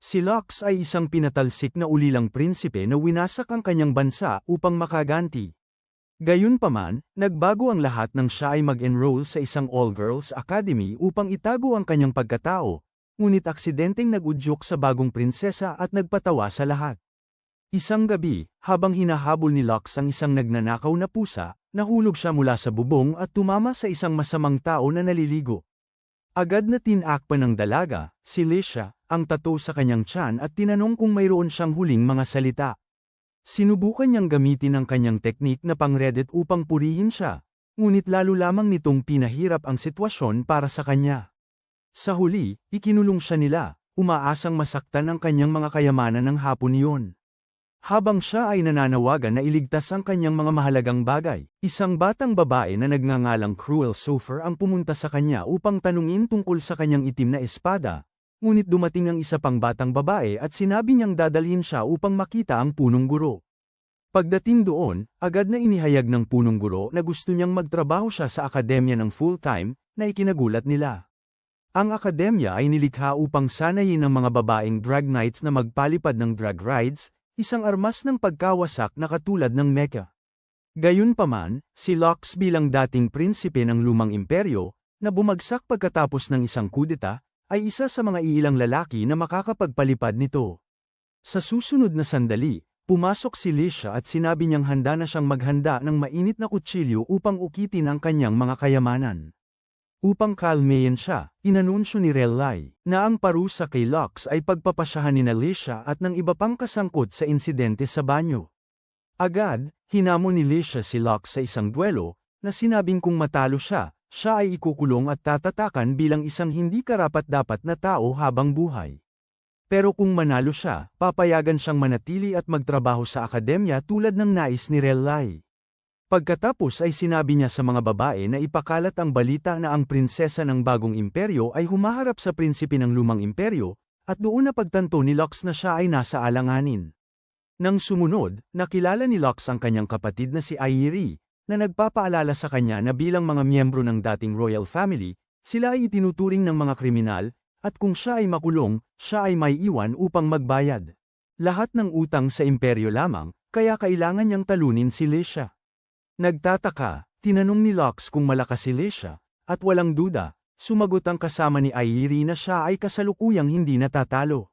Si Lux ay isang pinatalsik na ulilang prinsipe na winasak ang kanyang bansa upang makaganti. Gayunpaman, nagbago ang lahat nang siya ay mag-enroll sa isang all-girls academy upang itago ang kanyang pagkatao, ngunit aksidenteng nag-udyok sa bagong prinsesa at nagpatawa sa lahat. Isang gabi, habang hinahabol ni Lux ang isang nagnanakaw na pusa, nahulog siya mula sa bubong at tumama sa isang masamang tao na naliligo. Agad na tinakpan ng dalaga, si Licia, ang tattoo sa kanyang tiyan at tinanong kung mayroon siyang huling mga salita. Sinubukan niyang gamitin ang kanyang teknik na pang-Reddit upang purihin siya, ngunit lalo lamang nitong pinahirap ang sitwasyon para sa kanya. Sa huli, ikinulong siya nila, umaasang masaktan ang kanyang mga kayamanan ng hapon iyon. Habang siya ay nananawagan na iligtas ang kanyang mga mahalagang bagay, isang batang babae na nagngangalang Cruel Sofer ang pumunta sa kanya upang tanungin tungkol sa kanyang itim na espada, ngunit dumating ang isa pang batang babae at sinabi niyang dadalhin siya upang makita ang punong guro. Pagdating doon, agad na inihayag ng punong guro na gusto niyang magtrabaho siya sa akademya ng full-time, na ikinagulat nila. Ang akademya ay nilikha upang sanayin ang mga babaeng drag knights na magpalipad ng drag rides, isang armas ng pagkawasak na katulad ng mecha. Gayunpaman, si Lux bilang dating prinsipe ng lumang imperyo, na bumagsak pagkatapos ng isang kudeta, ay isa sa mga iilang lalaki na makakapagpalipad nito. Sa susunod na sandali, pumasok si Licia at sinabi niyang handa na siyang maghanda ng mainit na kutsilyo upang ukitin ang kanyang mga kayamanan. Upang kalmehin siya, inanunsyo ni Relay na ang parusa kay Lux ay pagpapasyahan ni Licia at ng iba pang kasangkot sa insidente sa banyo. Agad, hinamon ni Licia si Lux sa isang duelo, na sinabing kung matalo siya, siya ay ikukulong at tatatakan bilang isang hindi karapat-dapat na tao habang buhay. Pero kung manalo siya, papayagan siyang manatili at magtrabaho sa akademya tulad ng nais ni Relay. Pagkatapos ay sinabi niya sa mga babae na ipakalat ang balita na ang prinsesa ng bagong imperyo ay humaharap sa prinsipe ng lumang imperyo, at doon napagtanto ni Lux na siya ay nasa alanganin. Nang sumunod, nakilala ni Lux ang kanyang kapatid na si Airi, na nagpapaalala sa kanya na bilang mga miyembro ng dating royal family, sila ay itinuturing ng mga kriminal, at kung siya ay makulong, siya ay may iwan upang magbayad. Lahat ng utang sa imperyo lamang, kaya kailangan niyang talunin si Licia. Nagtataka, tinanong ni Lux kung malakas si Licia, at walang duda, sumagot ang kasama ni Airi na siya ay kasalukuyang hindi natatalo.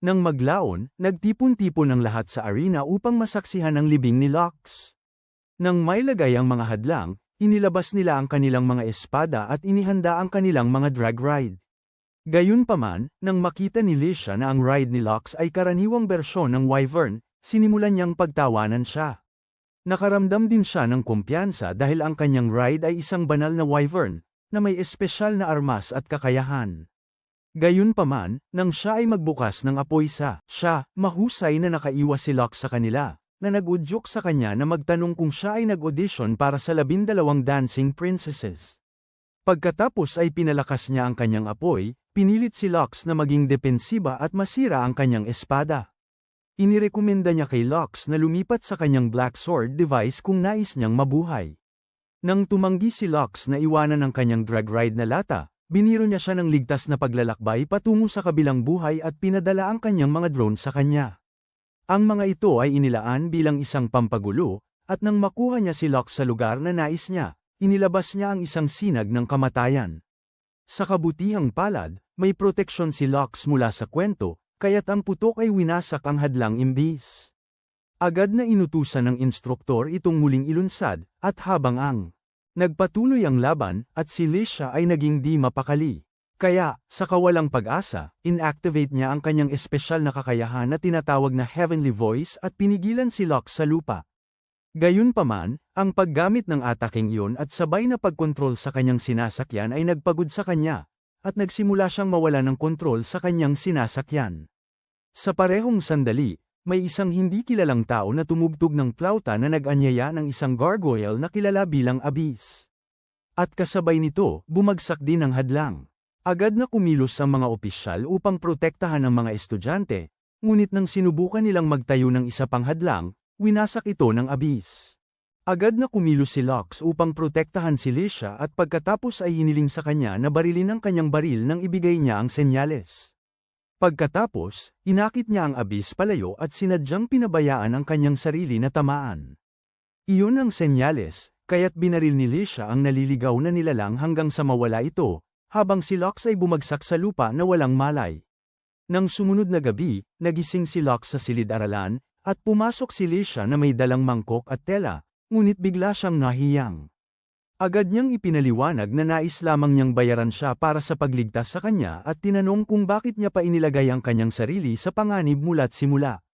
Nang maglaon, nagtipon-tipon ang lahat sa arena upang masaksihan ang libing ni Lux. Nang may lagay ang mga hadlang, inilabas nila ang kanilang mga espada at inihanda ang kanilang mga drag ride. Gayunpaman, nang makita ni Licia na ang ride ni Lux ay karaniwang bersyon ng Wyvern, sinimulan niyang pagtawanan siya. Nakaramdam din siya ng kumpiyansa dahil ang kanyang ride ay isang banal na Wyvern, na may espesyal na armas at kakayahan. Gayunpaman, nang siya ay magbukas ng apoy siya, mahusay na nakaiwas si Lux sa kanila, na nag-udyok sa kanya na magtanong kung siya ay nag-audition para sa 12 dancing princesses. Pagkatapos ay pinalakas niya ang kanyang apoy, pinilit si Lux na maging depensiba at masira ang kanyang espada. Inirekomenda niya kay Lux na lumipat sa kanyang Black Sword device kung nais niyang mabuhay. Nang tumanggi si Lux na iwanan ang kanyang drag ride na lata, biniro niya siya ng ligtas na paglalakbay patungo sa kabilang buhay at pinadala ang kanyang mga drone sa kanya. Ang mga ito ay inilaan bilang isang pampagulo, at nang makuha niya si Lux sa lugar na nais niya, inilabas niya ang isang sinag ng kamatayan. Sa kabutihang palad, may proteksyon si Lux mula sa kwento, kaya't ang putok ay winasak ang hadlang imbis. Agad na inutusan ng instruktor itong muling ilunsad, at habang nagpatuloy ang laban, at si Licia ay naging di mapakali. Kaya, sa kawalang pag-asa, inactivate niya ang kanyang espesyal na kakayahan na tinatawag na Heavenly Voice at pinigilan si Lux sa lupa. Gayunpaman, ang paggamit ng ataking iyon at sabay na pagkontrol sa kanyang sinasakyan ay nagpagod sa kanya, at nagsimula siyang mawala ng kontrol sa kanyang sinasakyan. Sa parehong sandali, may isang hindi kilalang tao na tumugtog ng flauta na nag-anyaya ng isang gargoyle na kilala bilang Abyss. At kasabay nito, bumagsak din ang hadlang. Agad na kumilos ang mga opisyal upang protektahan ang mga estudyante, ngunit nang sinubukan nilang magtayo ng isa pang hadlang, winasak ito ng Abyss. Agad na kumilos si Lux upang protektahan si Licia at pagkatapos ay hiniling sa kanya na barilin ang kanyang baril nang ibigay niya ang senyales. Pagkatapos, inakit niya ang abis palayo at sinadyang pinabayaan ang kanyang sarili na tamaan. Iyon ang senyales, kaya't binaril ni Lisha ang naliligaw na nilalang hanggang sa mawala ito, habang si Lux ay bumagsak sa lupa na walang malay. Nang sumunod na gabi, nagising si Lux sa silid-aralan, at pumasok si Lisha na may dalang mangkok at tela, ngunit bigla siyang nahiyang. Agad niyang ipinaliwanag na nais lamang niyang bayaran siya para sa pagligtas sa kanya at tinanong kung bakit niya pa inilagay ang kanyang sarili sa panganib mula't simula.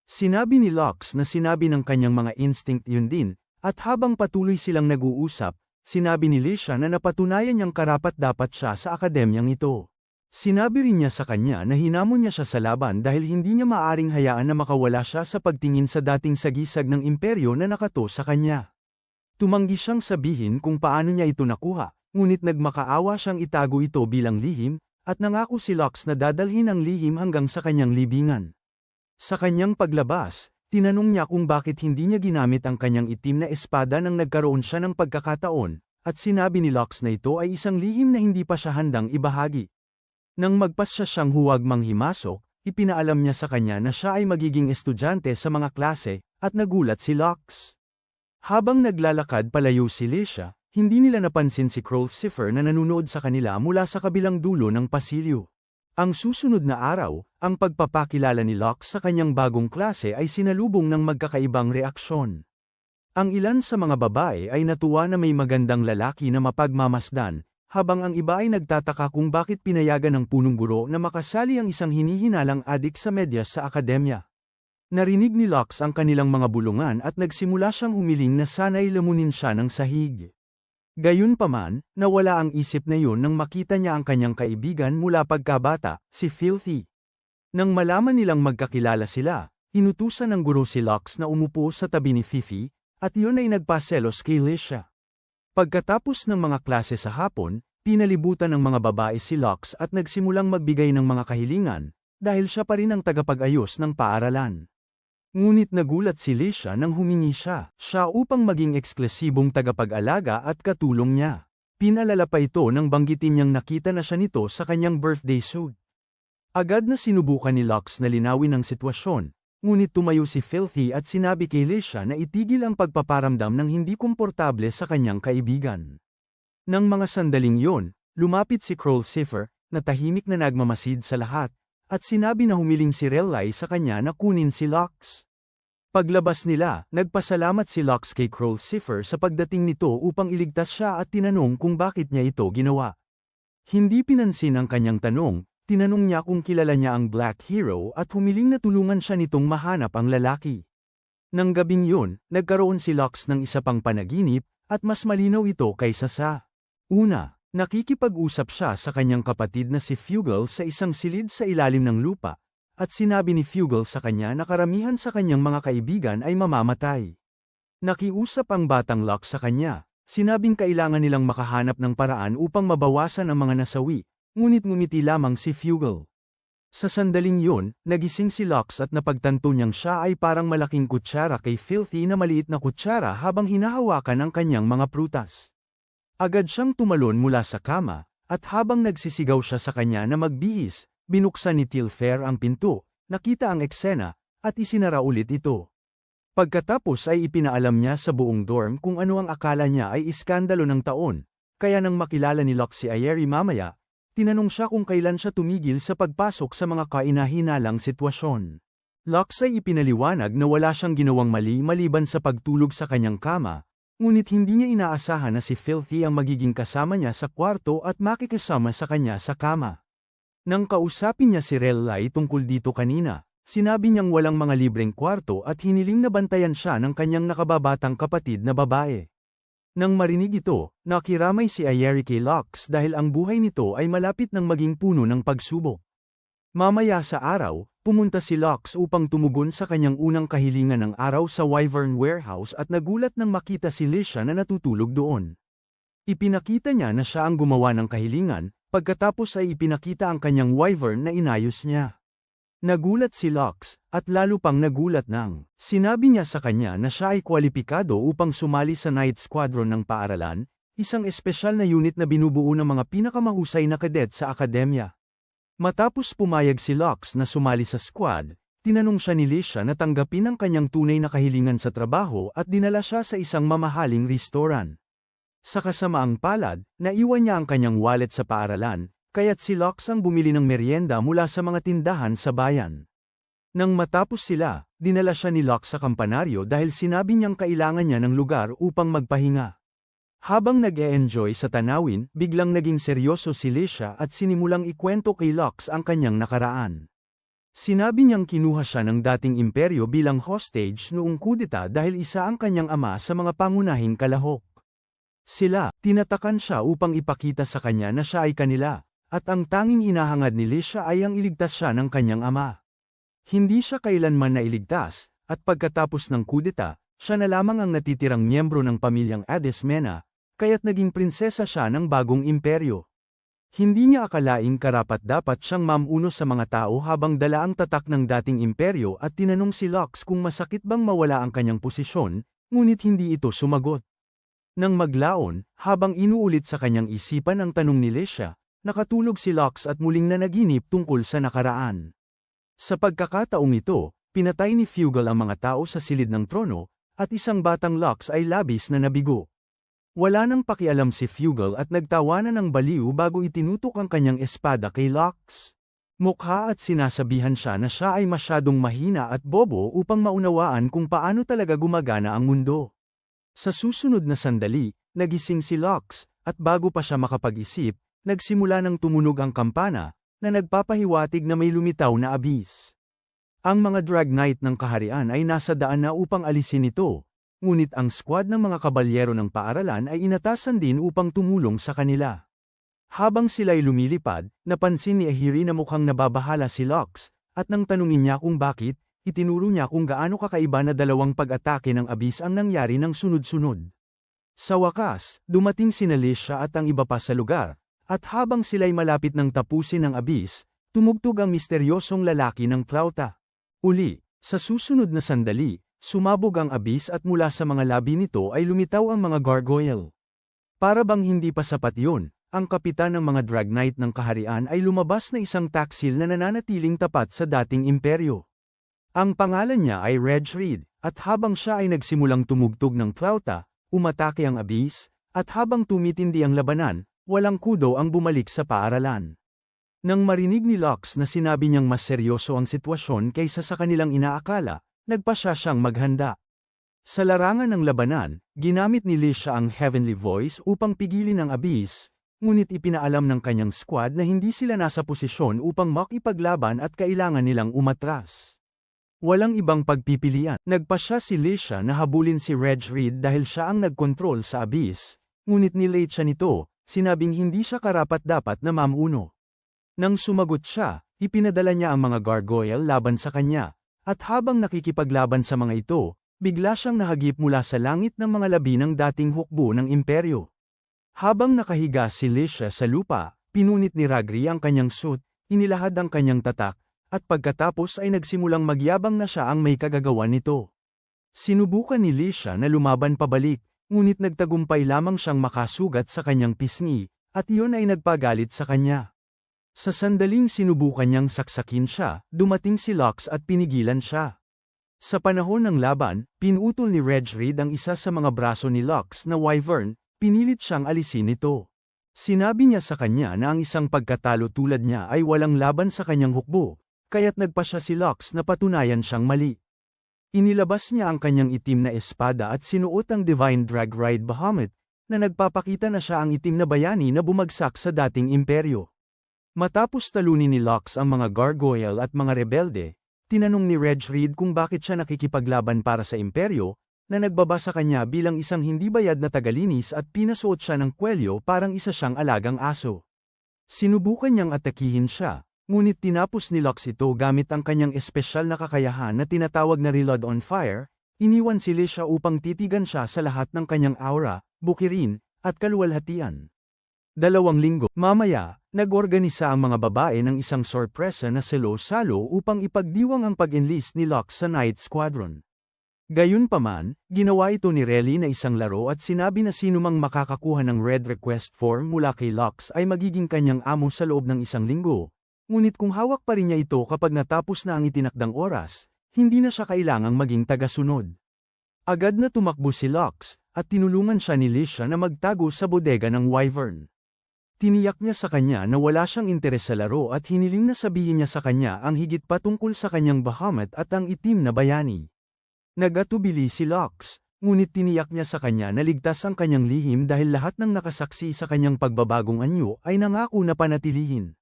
Sinabi ni Lux na sinabi ng kanyang mga instinct yun din, at habang patuloy silang nag-uusap, sinabi ni Lisha na napatunayan niyang karapat-dapat siya sa akademyang ito. Sinabi rin niya sa kanya na hinamon niya siya sa laban dahil hindi niya maaring hayaan na makawala siya sa pagtingin sa dating sagisag ng imperyo na nakato sa kanya. Tumanggi siyang sabihin kung paano niya ito nakuha, ngunit nagmakaawa siyang itago ito bilang lihim, at nangako si Lux na dadalhin ang lihim hanggang sa kanyang libingan. Sa kanyang paglabas, tinanong niya kung bakit hindi niya ginamit ang kanyang itim na espada nang nagkaroon siya ng pagkakataon, at sinabi ni Lux na ito ay isang lihim na hindi pa siya handang ibahagi. Nang magpasya siyang huwag manghimasok, ipinaalam niya sa kanya na siya ay magiging estudyante sa mga klase, at nagulat si Lux. Habang naglalakad palayo si Lisha, hindi nila napansin si Krolsifer na nanunood sa kanila mula sa kabilang dulo ng pasilyo. Ang susunod na araw, ang pagpapakilala ni Lux sa kanyang bagong klase ay sinalubong ng magkakaibang reaksyon. Ang ilan sa mga babae ay natuwa na may magandang lalaki na mapagmamasdan, habang ang iba ay nagtataka kung bakit pinayagan ng punong guro na makasali ang isang hinihinalang adik sa medyas sa akademya. Narinig ni Lux ang kanilang mga bulungan at nagsimula siyang humiling na sana'y lamunin siya ng sahig. Gayunpaman, nawala ang isip na yun nang makita niya ang kanyang kaibigan mula pagkabata, si Filthy. Nang malaman nilang magkakilala sila, inutusan ng guro si Lux na umupo sa tabi ni Fifi, at yun ay nagpaselos kay Lisha. Pagkatapos ng mga klase sa hapon, pinalibutan ng mga babae si Lux at nagsimulang magbigay ng mga kahilingan, dahil siya pa rin ang tagapag-ayos ng paaralan. Ngunit nagulat si Lisha nang humingi siya upang maging eksklusibong tagapag-alaga at katulong niya. Pinalala pa ito nang banggitin niyang nakita na siya nito sa kanyang birthday suit. Agad na sinubukan ni Lux na linawin ang sitwasyon, ngunit tumayo si Filthy at sinabi kay Lisha na itigil ang pagpaparamdam ng hindi komportable sa kanyang kaibigan. Nang mga sandaling yon, lumapit si Krolsifer, na tahimik na nagmamasid sa lahat, at sinabi na humiling si Relay sa kanya na kunin si Lux. Paglabas nila, nagpasalamat si Lux kay Krolsifer sa pagdating nito upang iligtas siya at tinanong kung bakit niya ito ginawa. Hindi pinansin ang kanyang tanong, tinanong niya kung kilala niya ang Black Hero at humiling na tulungan siya nitong mahanap ang lalaki. Nang gabing yun, nagkaroon si Lux ng isa pang panaginip, at mas malinaw ito kaysa sa una. Nakikipag-usap siya sa kanyang kapatid na si Fugal sa isang silid sa ilalim ng lupa, at sinabi ni Fugal sa kanya na karamihan sa kanyang mga kaibigan ay mamamatay. Nakiusap ang batang Lux sa kanya, sinabing kailangan nilang makahanap ng paraan upang mabawasan ang mga nasawi, ngunit ngumiti lamang si Fugal. Sa sandaling yun, nagising si Lux at napagtanto niyang siya ay parang malaking kutsara kay Filthy na maliit na kutsara habang hinahawakan ang kanyang mga prutas. Agad siyang tumalon mula sa kama, at habang nagsisigaw siya sa kanya na magbihis, binuksan ni Tilfair ang pinto, nakita ang eksena, at isinara ulit ito. Pagkatapos ay ipinaalam niya sa buong dorm kung ano ang akala niya ay iskandalo ng taon, kaya nang makilala ni Lux si Ayeri mamaya, tinanong siya kung kailan siya tumigil sa pagpasok sa mga kainahinalang sitwasyon. Lux ay ipinaliwanag na wala siyang ginawang mali maliban sa pagtulog sa kanyang kama, ngunit hindi niya inaasahan na si Filthy ang magiging kasama niya sa kwarto at makikasama sa kanya sa kama. Nang kausapin niya si Relay tungkol dito kanina, sinabi niyang walang mga libreng kwarto at hiniling na bantayan siya ng kanyang nakababatang kapatid na babae. Nang marinig ito, nakiramay si Ayeri kay Lux dahil ang buhay nito ay malapit ng maging puno ng pagsubok. Mamaya sa araw, pumunta si Lux upang tumugon sa kanyang unang kahilingan ng araw sa Wyvern Warehouse at nagulat nang makita si Lisha na natutulog doon. Ipinakita niya na siya ang gumawa ng kahilingan, pagkatapos ay ipinakita ang kanyang Wyvern na inayos niya. Nagulat si Lux, at lalo pang nagulat nang sinabi niya sa kanya na siya ay kwalipikado upang sumali sa Night Squadron ng paaralan, isang espesyal na unit na binubuo ng mga pinakamahusay na kadet sa akademya. Matapos pumayag si Lux na sumali sa squad, tinanong siya ni Lisha na tanggapin ang kanyang tunay na kahilingan sa trabaho at dinala siya sa isang mamahaling restaurant. Sa kasamaang palad, naiwan niya ang kanyang wallet sa paaralan, kaya't si Lux ang bumili ng merienda mula sa mga tindahan sa bayan. Nang matapos sila, dinala siya ni Lux sa kampanaryo dahil sinabi niyang kailangan niya ng lugar upang magpahinga. Habang nag-e-enjoy sa tanawin, biglang naging seryoso si Lisha at sinimulang ikwento kay Lux ang kanyang nakaraan. Sinabi niyang kinuha siya ng dating imperyo bilang hostage noong kudeta dahil isa ang kanyang ama sa mga pangunahing kalahok. Tinatakan siya upang ipakita sa kanya na siya ay kanila, at ang tanging hinahangad ni Lisha ay ang iligtas siya ng kanyang ama. Hindi siya kailanman nailigtas, at pagkatapos ng kudeta, siya na lamang ang natitirang miyembro ng pamilyang Adesmena, kaya't naging prinsesa siya ng bagong imperyo. Hindi niya akalaing karapat-dapat siyang mamuno sa mga tao habang dala ang tatak ng dating imperyo at tinanong si Lux kung masakit bang mawala ang kanyang posisyon, ngunit hindi ito sumagot. Nang maglaon, habang inuulit sa kanyang isipan ang tanong ni Lisha, nakatulog si Lux at muling nanaginip tungkol sa nakaraan. Sa pagkakataong ito, pinatay ni Fugal ang mga tao sa silid ng trono, at isang batang Lux ay labis na nabigo. Wala nang pakialam si Fugal at nagtawanan ng baliw bago itinutok ang kanyang espada kay Lux. Mukha at sinasabihan siya na siya ay masyadong mahina at bobo upang maunawaan kung paano talaga gumagana ang mundo. Sa susunod na sandali, nagising si Lux, at bago pa siya makapag-isip, nagsimula ng tumunog ang kampana, na nagpapahiwatig na may lumitaw na abis. Ang mga drag knight ng kaharian ay nasa daan na upang alisin ito, ngunit ang squad ng mga kabalyero ng paaralan ay inatasan din upang tumulong sa kanila. Habang sila'y lumilipad, napansin ni Ahiri na mukhang nababahala si Lux, at nang tanungin niya kung bakit, itinuro niya kung gaano kakaiba na dalawang pag-atake ng abis ang nangyari ng sunod-sunod. Sa wakas, dumating sina Lisha at ang iba pa sa lugar, at habang sila'y malapit ng tapusin ang abis, tumugtog ang misteryosong lalaki ng flauta. Uli, sa susunod na sandali, sumabog ang abis at mula sa mga labi nito ay lumitaw ang mga gargoyle. Para bang hindi pa sapat yun, ang kapitan ng mga drag knight ng kaharian ay lumabas na isang taksil na nananatiling tapat sa dating imperyo. Ang pangalan niya ay Reg Reed, at habang siya ay nagsimulang tumugtog ng flauta, umatake ang abis, at habang tumitindi ang labanan, walang kudo ang bumalik sa paaralan. Nang marinig ni Lux na sinabi niyang mas seryoso ang sitwasyon kaysa sa kanilang inaakala, nagpasya siyang maghanda. Sa larangan ng labanan, ginamit ni Lisha ang Heavenly Voice upang pigilin ang abis, ngunit ipinaalam ng kanyang squad na hindi sila nasa posisyon upang makipaglaban at kailangan nilang umatras. Walang ibang pagpipilian. Nagpasya si Lisha na habulin si Reg Reed dahil siya ang nagkontrol sa abis, ngunit nilate siya nito, sinabing hindi siya karapat-dapat na mamuno. Nang sumagot siya, ipinadala niya ang mga gargoyle laban sa kanya, at habang nakikipaglaban sa mga ito, bigla siyang nahagip mula sa langit ng mga labi ng dating hukbo ng imperyo. Habang nakahiga si Lisha sa lupa, pinunit ni Ragri ang kanyang suit, inilahad ang kanyang tatak, at pagkatapos ay nagsimulang magyabang na siya ang may kagagawan nito. Sinubukan ni Lisha na lumaban pabalik, ngunit nagtagumpay lamang siyang makasugat sa kanyang pisngi, at iyon ay nagpagalit sa kanya. Sa sandaling sinubukan niyang saksakin siya, dumating si Lux at pinigilan siya. Sa panahon ng laban, pinutol ni Reg Reed ang isa sa mga braso ni Lux na wyvern, pinilit siyang alisin ito. Sinabi niya sa kanya na ang isang pagkatalo tulad niya ay walang laban sa kanyang hukbo, kaya't nagpasya si Lux na patunayan siyang mali. Inilabas niya ang kanyang itim na espada at sinuot ang Divine Drag Ride Bahamut, na nagpapakita na siya ang itim na bayani na bumagsak sa dating imperyo. Matapos talunin ni Lux ang mga gargoyle at mga rebelde, tinanong ni Reg Reed kung bakit siya nakikipaglaban para sa imperyo, na nagbaba sa kanya bilang isang hindi bayad na tagalinis at pinasuot siya ng kwelyo parang isa siyang alagang aso. Sinubukan niyang atakihin siya, ngunit tinapos ni Lux ito gamit ang kanyang espesyal na kakayahan na tinatawag na Reload on Fire, iniwan si Lisha upang titigan siya sa lahat ng kanyang aura, bukirin, at kaluwalhatian. 2 linggo, mamaya, nag-organisa ang mga babae ng isang sorpresa na salo-salo upang ipagdiwang ang pag-enlist ni Lux sa Night Squadron. Gayunpaman, ginawa ito ni Relly na isang laro at sinabi na sinumang makakakuha ng Red Request Form mula kay Lux ay magiging kanyang amo sa loob ng 1 linggo, ngunit kung hawak pa rin niya ito kapag natapos na ang itinakdang oras, hindi na siya kailangang maging tagasunod. Agad na tumakbo si Lux, at tinulungan siya ni Lisha na magtago sa bodega ng Wyvern. Tiniyak niya sa kanya na wala siyang interes sa laro at hiniling na sabihin niya sa kanya ang higit pa tungkol sa kanyang Bahamut at ang itim na bayani. Nagatubili si Lux, ngunit tiniyak niya sa kanya na ligtas ang kanyang lihim dahil lahat ng nakasaksi sa kanyang pagbabagong anyo ay nangako na panatilihin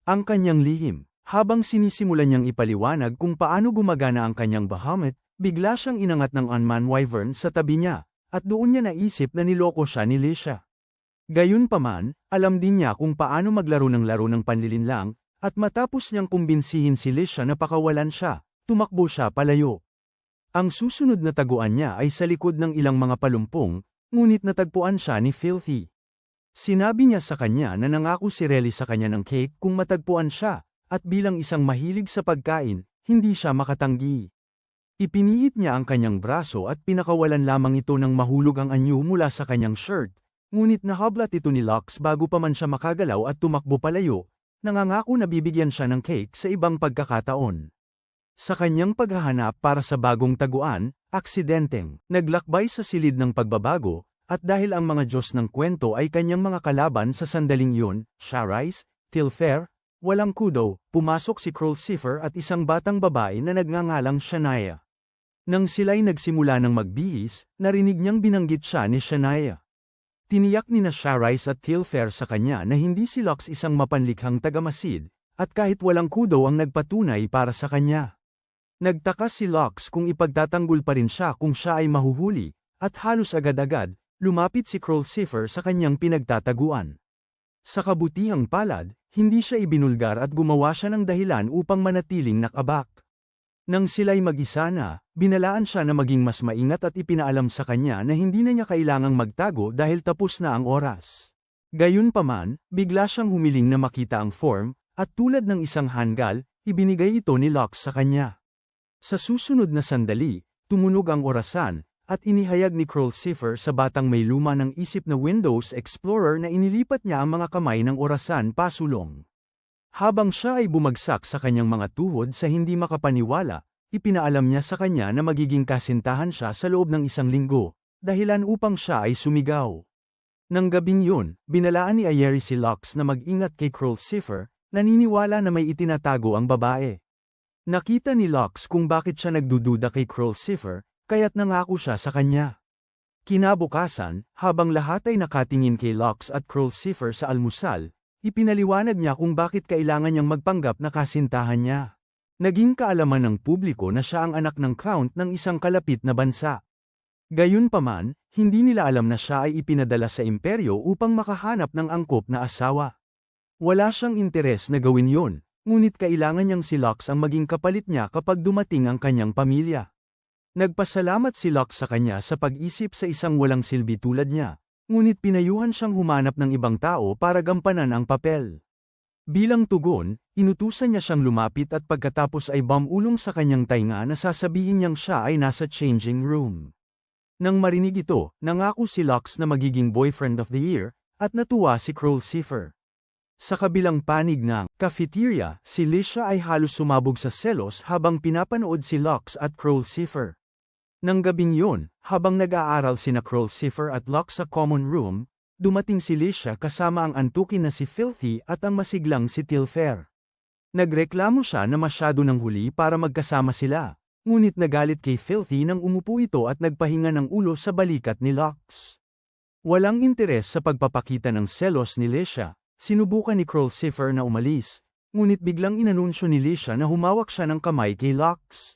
ang kanyang lihim. Habang sinisimulan niyang ipaliwanag kung paano gumagana ang kanyang Bahamut, bigla siyang inangat ng unman Wyvern sa tabi niya, at doon niya naisip na niloko siya ni Lisha. Gayunpaman, alam din niya kung paano maglaro ng laro ng panlilinlang, at matapos niyang kumbinsihin si Lisha na pakawalan siya, tumakbo siya palayo. Ang susunod na taguan niya ay sa likod ng ilang mga palumpong, ngunit natagpuan siya ni Filthy. Sinabi niya sa kanya na nangako si Relly sa kanya ng cake kung matagpuan siya, at bilang isang mahilig sa pagkain, hindi siya makatanggi. Ipinihit niya ang kanyang braso at pinakawalan lamang ito ng mahulog ang anyo mula sa kanyang shirt. Ngunit nahablat ito ni Lux bago pa man siya makagalaw at tumakbo palayo, nangangako na bibigyan siya ng cake sa ibang pagkakataon. Sa kanyang paghahanap para sa bagong taguan, aksidenteng naglakbay sa silid ng pagbabago, at dahil ang mga Diyos ng kwento ay kanyang mga kalaban sa sandaling yun, Charise, Tilfair, walang kudo, pumasok si Crowlsifer at isang batang babae na nagngangalang Shania. Nang sila'y nagsimula ng magbihis, narinig niyang binanggit siya ni Shania. Tiniyak ni na Charise at Tilfair sa kanya na hindi si Lux isang mapanlikhang tagamasid, at kahit walang kudo ang nagpatunay para sa kanya. Nagtaka si Lux kung ipagtatanggol pa rin siya kung siya ay mahuhuli, at halos agad-agad, lumapit si Crowlsifer sa kanyang pinagtataguan. Sa kabutihang palad, hindi siya ibinulgar at gumawa siya ng dahilan upang manatiling nakabak. Nang sila'y mag-isa na, binalaan siya na maging mas maingat at ipinaalam sa kanya na hindi na niya kailangang magtago dahil tapos na ang oras. Gayunpaman, bigla siyang humiling na makita ang form, at tulad ng isang hanggal, ibinigay ito ni Lux sa kanya. Sa susunod na sandali, tumunog ang orasan, at inihayag ni Crowlsifer sa batang may luma ng isip na Windows Explorer na inilipat niya ang mga kamay ng orasan pasulong. Habang siya ay bumagsak sa kanyang mga tuhod sa hindi makapaniwala, ipinaalam niya sa kanya na magiging kasintahan siya sa loob ng 1 linggo, dahilan upang siya ay sumigaw. Nang gabing yun, binalaan ni Ayeri si Lux na mag-ingat kay Crowlsifer, naniniwala na may itinatago ang babae. Nakita ni Lux kung bakit siya nagdududa kay Crowlsifer, kaya't nangako siya sa kanya. Kinabukasan, habang lahat ay nakatingin kay Lux at Crowlsifer sa almusal, ipinaliwanag niya kung bakit kailangan niyang magpanggap na kasintahan niya. Naging kaalaman ng publiko na siya ang anak ng Count ng isang kalapit na bansa. Gayunpaman, hindi nila alam na siya ay ipinadala sa imperyo upang makahanap ng angkop na asawa. Wala siyang interes na gawin yon, ngunit kailangan niyang si Lux ang maging kapalit niya kapag dumating ang kanyang pamilya. Nagpasalamat si Lux sa kanya sa pag-isip sa isang walang silbi tulad niya, ngunit pinayuhan siyang humanap ng ibang tao para gampanan ang papel. Bilang tugon, inutusan niya siyang lumapit at pagkatapos ay bamulong sa kanyang tainga na sasabihin niyang siya ay nasa changing room. Nang marinig ito, nangako si Lux na magiging boyfriend of the year, at natuwa si Crowlsifer. Sa kabilang panig ng cafeteria, si Lisha ay halos sumabog sa selos habang pinapanood si Lux at Crowlsifer. Nang gabing yun, habang nag-aaral sina Crowlsifer at Lux sa common room, dumating si Lisha kasama ang antukin na si Filthy at ang masiglang si Tilfair. Nagreklamo siya na masyado ng huli para magkasama sila, ngunit nagalit kay Filthy nang umupo ito at nagpahinga ng ulo sa balikat ni Lux. Walang interes sa pagpapakita ng selos ni Lisha, sinubukan ni Crowlsifer na umalis, ngunit biglang inanunsyo ni Lisha na humawak siya ng kamay kay Lux.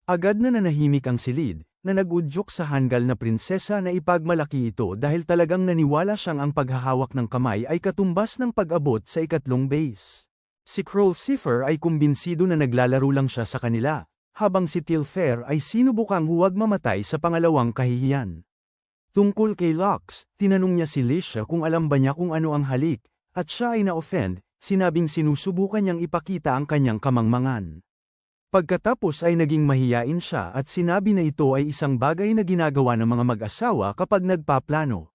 Agad na nanahimik ang silid, na nag-udyok sa hanggal na prinsesa na ipagmalaki ito dahil talagang naniwala siyang ang paghahawak ng kamay ay katumbas ng pag-abot sa 3 base. Si Crowlsifer ay kumbinsido na naglalaro lang siya sa kanila, habang si Tilfair ay sinubukang huwag mamatay sa pangalawang kahihiyan. Tungkol kay Lux, tinanong niya si Lisha kung alam ba niya kung ano ang halik, at siya ay na-offend, sinabing sinusubukan niyang ipakita ang kanyang kamangmangan. Pagkatapos ay naging mahiyain siya at sinabi na ito ay isang bagay na ginagawa ng mga mag-asawa kapag nagpaplano.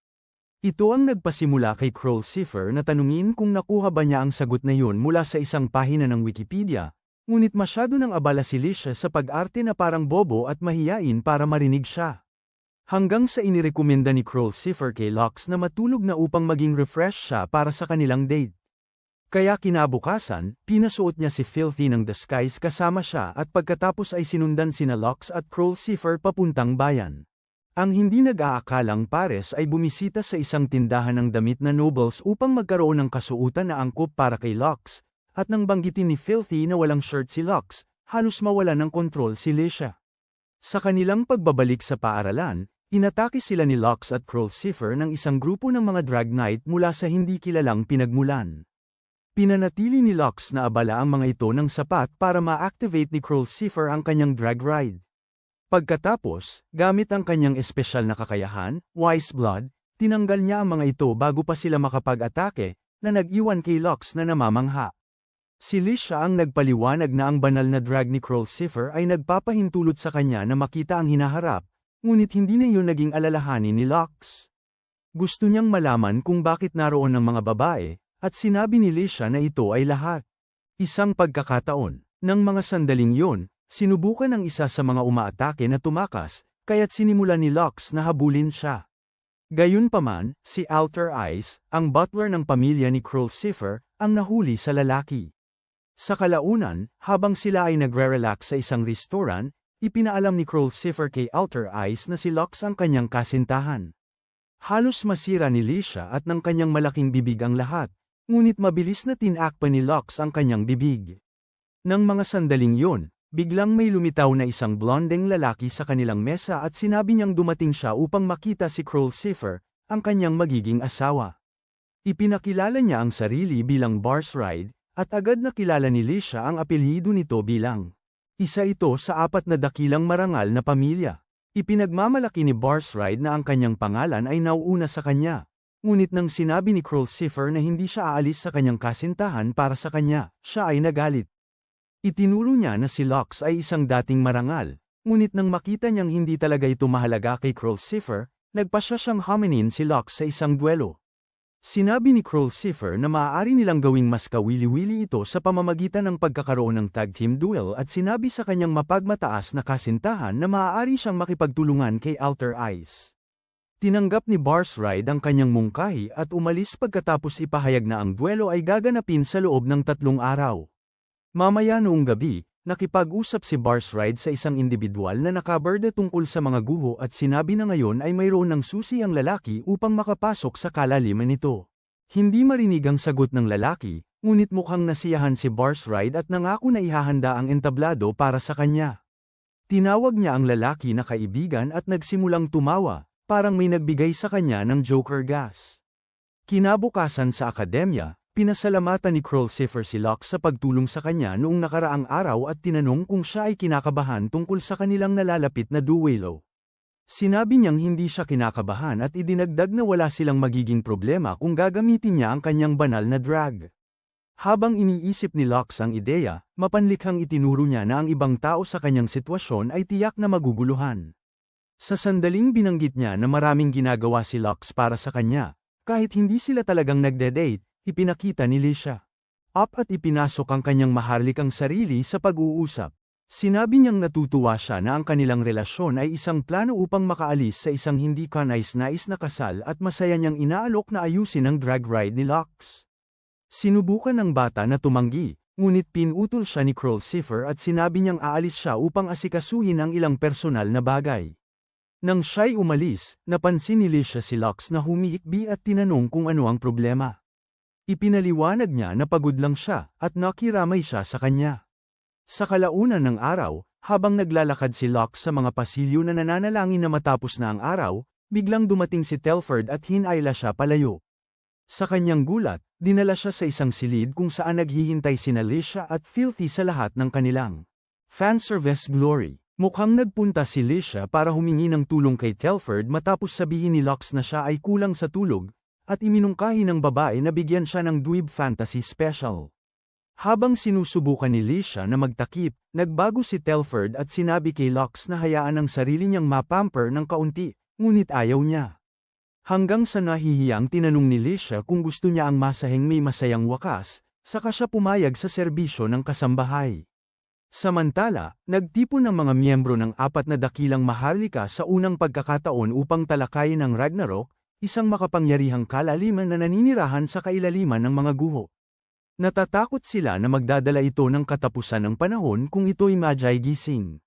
Ito ang nagpasimula kay Krolsifer na tanungin kung nakuha ba niya ang sagot na yun mula sa isang pahina ng Wikipedia, ngunit masyado nang abala si Lisha sa pag-arte na parang bobo at mahiyain para marinig siya. Hanggang sa inirekomenda ni Krolsifer kay Lux na matulog na upang maging refresh siya para sa kanilang date. Kaya kinabukasan, pinasuot niya si Filthy ng disguise kasama siya at pagkatapos ay sinundan sina Lux at Krolsifer papuntang bayan. Ang hindi nag-aakalang pares ay bumisita sa isang tindahan ng damit na nobles upang magkaroon ng kasuotan na angkop para kay Lux, at nang banggitin ni Filthy na walang shirt si Lux, halos mawala ng kontrol si Lisha. Sa kanilang pagbabalik sa paaralan, inatake sila ni Lux at Krolsifer ng isang grupo ng mga drag knight mula sa hindi kilalang pinagmulan. Pinanatili ni Lux na abala ang mga ito ng sapat para ma-activate ni Krolsifer ang kanyang drag ride. Pagkatapos, gamit ang kanyang espesyal na kakayahan, Wise Blood, tinanggal niya ang mga ito bago pa sila makapag-atake, na nag-iwan kay Lux na namamangha. Si Lisha ang nagpaliwanag na ang banal na drag ni Krolsifer ay nagpapahintulot sa kanya na makita ang hinaharap, ngunit hindi na yun naging alalahanin ni Lux. Gusto niyang malaman kung bakit naroon ang mga babae, at sinabi ni Lisha na ito ay lahat. Isang pagkakataon, ng mga sandaling yun, sinubukan ng isa sa mga umaatake na tumakas, kaya't sinimula ni Lux na habulin siya. Gayunpaman, si Alter Eyes, ang butler ng pamilya ni Krolsifer, ang nahuli sa lalaki. Sa kalaunan, habang sila ay nagre-relax sa isang restaurant, ipinaalam ni Krolsifer kay Alter Eyes na si Lux ang kanyang kasintahan. Halos masira ni Lisha at ng kanyang malaking bibig ang lahat, ngunit mabilis na tinakpan ni Lux ang kanyang bibig. Nang mga sandaling yun, biglang may lumitaw na isang blondeng lalaki sa kanilang mesa at sinabi niyang dumating siya upang makita si Krolsifer, ang kanyang magiging asawa. Ipinakilala niya ang sarili bilang Barsride, at agad nakilala ni Lisha ang apelyido nito bilang isa ito sa 4 na dakilang marangal na pamilya. Ipinagmamalaki ni Barsride na ang kanyang pangalan ay nauuna sa kanya, ngunit nang sinabi ni Krolsifer na hindi siya aalis sa kanyang kasintahan para sa kanya, siya ay nagalit. Itinuro niya na si Lux ay isang dating marangal, ngunit nang makita niyang hindi talaga ito mahalaga kay Krolsifer, nagpasya siyang haminin si Lux sa isang duelo. Sinabi ni Krolsifer na maaari nilang gawing mas kawili-wili ito sa pamamagitan ng pagkakaroon ng tag team duel at sinabi sa kanyang mapagmataas na kasintahan na maaari siyang makipagtulungan kay Alter Eyes. Tinanggap ni Barsride ang kanyang mungkahi at umalis pagkatapos ipahayag na ang duelo ay gaganapin sa loob ng 3 araw. Mamaya noong gabi, nakipag-usap si Barsride sa isang individual na nakaberde tungkol sa mga guho at sinabi na ngayon ay mayroon ng susi ang lalaki upang makapasok sa kalaliman nito. Hindi marinig ang sagot ng lalaki, ngunit mukhang nasiyahan si Barsride at nangako na ihahanda ang entablado para sa kanya. Tinawag niya ang lalaki na kaibigan at nagsimulang tumawa, parang may nagbigay sa kanya ng Joker gas. Kinabukasan sa akademya, pinasalamatan ni Krolsifer si Lux sa pagtulong sa kanya noong nakaraang araw at tinanong kung siya ay kinakabahan tungkol sa kanilang nalalapit na duelo. Sinabi niyang hindi siya kinakabahan at idinagdag na wala silang magiging problema kung gagamitin niya ang kanyang banal na drag. Habang iniisip ni Lux ang ideya, mapanlikhang itinuro niya na ang ibang tao sa kanyang sitwasyon ay tiyak na maguguluhan. Sa sandaling binanggit niya na maraming ginagawa si Lux para sa kanya, kahit hindi sila talagang nagde-date, ipinakita ni Lisha. At ipinasok ang kanyang maharlikang sarili sa pag-uusap. Sinabi niyang natutuwa siya na ang kanilang relasyon ay isang plano upang makaalis sa isang hindi kanais-nais na kasal at masaya niyang inaalok na ayusin ang drag ride ni Lux. Sinubukan ng bata na tumanggi, ngunit pinutol siya ni Krolsifer at sinabi niyang aalis siya upang asikasuhin ang ilang personal na bagay. Nang siya'y umalis, napansin ni Lisha si Lux na humiikbi at tinanong kung ano ang problema. Ipinaliwanag niya na pagod lang siya at nakiramay siya sa kanya. Sa kalaunan ng araw, habang naglalakad si Lux sa mga pasilyo na nananalangin na matapos na ang araw, biglang dumating si Telford at hinayla siya palayo. Sa kanyang gulat, dinala siya sa isang silid kung saan naghihintay sina Lisha at Filthy sa lahat ng kanilang fanservice glory. Mukhang nagpunta si Lisha para humingi ng tulong kay Telford matapos sabihin ni Lux na siya ay kulang sa tulog, at iminungkahi ng babae na bigyan siya ng dweeb fantasy special. Habang sinusubukan ni Lisha na magtakip, nagbago si Telford at sinabi kay Lux na hayaan ang sarili niyang mapamper ng kaunti, ngunit ayaw niya. Hanggang sa nahihiyang tinanong ni Lisha kung gusto niya ang masaheng may masayang wakas, saka siya pumayag sa serbisyo ng kasambahay. Samantala, nagtipon ng mga miyembro ng 4 na dakilang maharlika sa unang pagkakataon upang talakayin ang Ragnarok, isang makapangyarihang kalaliman na naninirahan sa kailaliman ng mga guho. Natatakot sila na magdadala ito ng katapusan ng panahon kung ito'y Magi gising.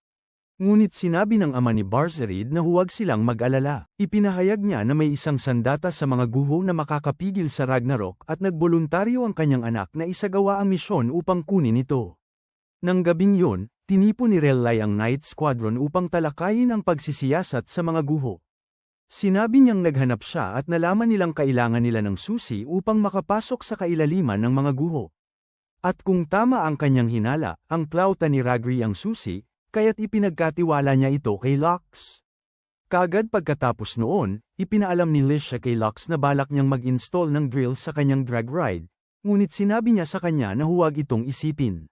Ngunit sinabi ng ama ni Barzarid na huwag silang mag-alala. Ipinahayag niya na may isang sandata sa mga guho na makakapigil sa Ragnarok at nagboluntaryo ang kanyang anak na isagawa ang misyon upang kunin ito. Nang gabing yun, tinipon ni Rellai ang Night Squadron upang talakayin ang pagsisiyasat sa mga guho. Sinabi niyang naghanap siya at nalaman nilang kailangan nila ng susi upang makapasok sa kailaliman ng mga guho. At kung tama ang kanyang hinala, ang plauta ni Ragri ang susi, kaya't ipinagkatiwala niya ito kay Lux. Kaagad pagkatapos noon, ipinaalam ni Lisha kay Lux na balak niyang mag-install ng drill sa kanyang drag ride, ngunit sinabi niya sa kanya na huwag itong isipin.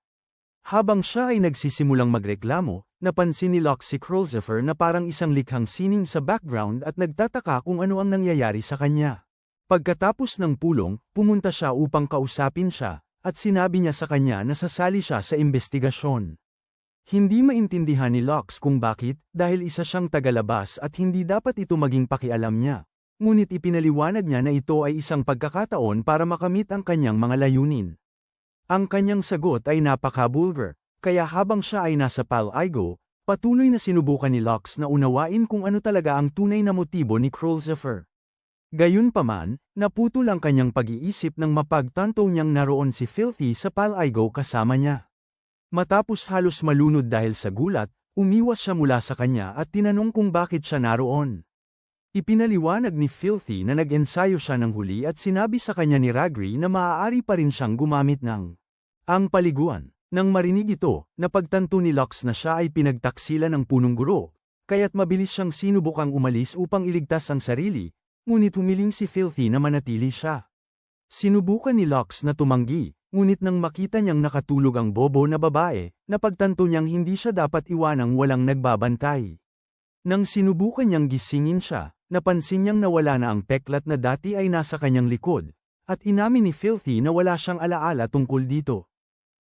Habang siya ay nagsisimulang magreklamo, napansin ni Lux si Krulzifer na parang isang likhang sining sa background at nagtataka kung ano ang nangyayari sa kanya. Pagkatapos ng pulong, pumunta siya upang kausapin siya, at sinabi niya sa kanya na sasali siya sa investigasyon. Hindi maintindihan ni Lux kung bakit, dahil isa siyang tagalabas at hindi dapat ito maging pakialam niya. Ngunit ipinaliwanag niya na ito ay isang pagkakataon para makamit ang kanyang mga layunin. Ang kanyang sagot ay napaka-vulgar, kaya habang siya ay nasa Pal-Igo, patuloy na sinubukan ni Lux na unawain kung ano talaga ang tunay na motibo ni Krulzifer. Gayunpaman, naputol ang kanyang pag-iisip nang mapagtanto niyang naroon si Filthy sa Pal-Igo kasama niya. Matapos halos malunod dahil sa gulat, umiwas siya mula sa kanya at tinanong kung bakit siya naroon. Ipinaliwanag ni Filthy na nag-ensayo siya ng huli at sinabi sa kanya ni Ragri na maaari pa rin siyang gumamit ng ang paliguan. Nang marinig ito, napagtanto ni Lux na siya ay pinagtaksilan ng punong guro, kaya't mabilis siyang sinubukang umalis upang iligtas ang sarili, ngunit humiling si Filthy na manatili siya. Sinubukan ni Lux na tumanggi, ngunit nang makita niyang nakatulog ang bobo na babae, napagtanto niyang hindi siya dapat iwanang walang nagbabantay. Nang sinubukan niyang gisingin siya, napansin niyang nawala na ang peklat na dati ay nasa kanyang likod, at inamin ni Filthy na wala siyang alaala tungkol dito.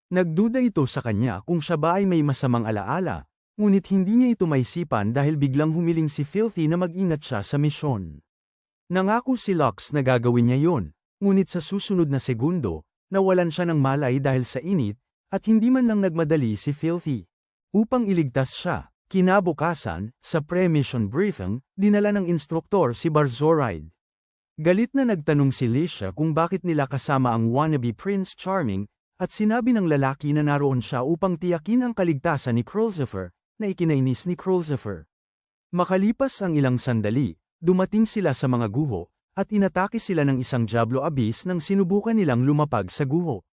Nagduda ito sa kanya kung siya ba ay may masamang alaala, ngunit hindi niya ito maisipan dahil biglang humiling si Filthy na mag-ingat siya sa misyon. Nangako si Lux na gagawin niya yon, ngunit sa susunod na segundo, nawalan siya ng malay dahil sa init, at hindi man lang nagmadali si Filthy. Upang iligtas siya, kinabukasan, sa pre-mission briefing, dinala ng instruktor si Barzoraid. Galit na nagtanong si Lisha kung bakit nila kasama ang wannabe Prince Charming, at sinabi ng lalaki na naroon siya upang tiyakin ang kaligtasan ni Krulzifer, na ikinainis ni Krulzifer. Makalipas ang ilang sandali, dumating sila sa mga guho, at inatake sila ng isang Diablo Abyss nang sinubukan nilang lumapag sa guho.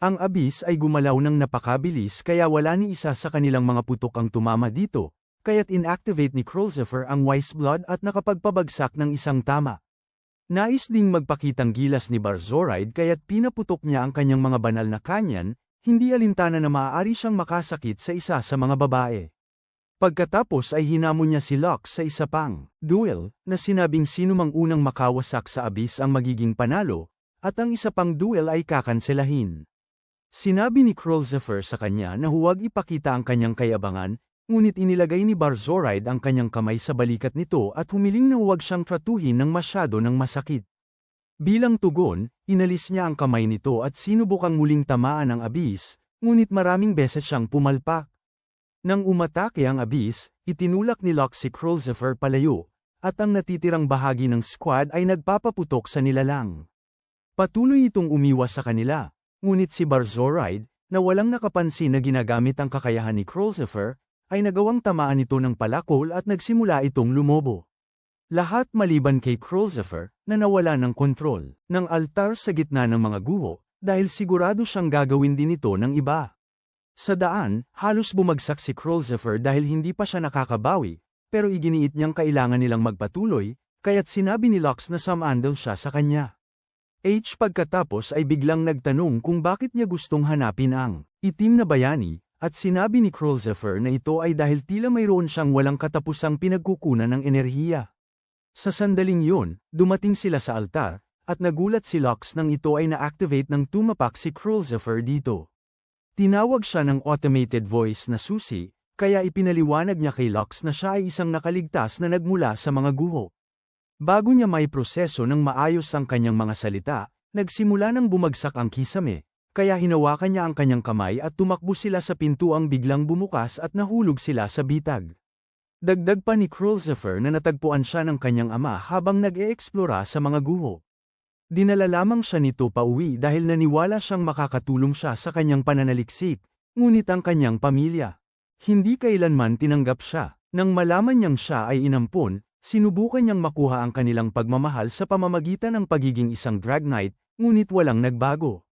Ang Abyss ay gumalaw ng napakabilis kaya wala ni isa sa kanilang mga putok ang tumama dito, kaya't inactivate ni Krulzifer ang Wise Blood at nakapagpabagsak ng isang tama. Nais ding magpakitang gilas ni Barzoraid kaya't pinaputok niya ang kanyang mga banal na kanyan, hindi alintana na maaari siyang makasakit sa isa sa mga babae. Pagkatapos ay hinamon niya si Lux sa isa pang duel, na sinabing sinumang unang makawasak sa Abyss ang magiging panalo, at ang isa pang duel ay kakanselahin. Sinabi ni Krulzifer sa kanya na huwag ipakita ang kanyang kayabangan, ngunit inilagay ni Barzoraid ang kanyang kamay sa balikat nito at humiling na huwag siyang tratuhin ng masyado ng masakit. Bilang tugon, inalis niya ang kamay nito at sinubukang muling tamaan ang Abyss, ngunit maraming beses siyang pumalpak. Nang umatake ang Abyss, itinulak ni Lux si Krulzifer palayo, at ang natitirang bahagi ng squad ay nagpapaputok sa nilalang. Patuloy itong umiwas sa kanila. Ngunit si Barzoraid, na walang nakapansin na ginagamit ang kakayahan ni Krulzifer, ay nagawang tamaan ito ng palakol at nagsimula itong lumobo. Lahat maliban kay Krulzifer, na nawala ng kontrol, ng altar sa gitna ng mga guho, dahil sigurado siyang gagawin din ito ng iba. Sa daan, halos bumagsak si Krulzifer dahil hindi pa siya nakakabawi, pero iginiit niyang kailangan nilang magpatuloy, kaya't sinabi ni Lux na samandal siya sa kanya. Pagkatapos ay biglang nagtanong kung bakit niya gustong hanapin ang itim na bayani, at sinabi ni Krulzifer na ito ay dahil tila mayroon siyang walang katapusang pinagkukunan ng enerhiya. Sa sandaling yun, dumating sila sa altar, at nagulat si Lux nang ito ay na-activate ng tumapak si Krulzifer dito. Tinawag siya ng automated voice na susi, kaya ipinaliwanag niya kay Lux na siya ay isang nakaligtas na nagmula sa mga guho. Bago niya may proseso ng maayos ang kanyang mga salita, nagsimula nang bumagsak ang kisame, kaya hinawakan niya ang kanyang kamay at tumakbo sila sa pintuang biglang bumukas at nahulog sila sa bitag. Dagdag pa ni Krulzifer na natagpuan siya ng kanyang ama habang nag-e-eksplora sa mga guho. Dinala lamang siya nito pauwi dahil naniwala siyang makakatulong siya sa kanyang pananaliksik, ngunit ang kanyang pamilya. Hindi kailanman tinanggap siya. Nang malaman niyang siya ay inampon, sinubukan niyang makuha ang kanilang pagmamahal sa pamamagitan ng pagiging isang drag knight, ngunit walang nagbago.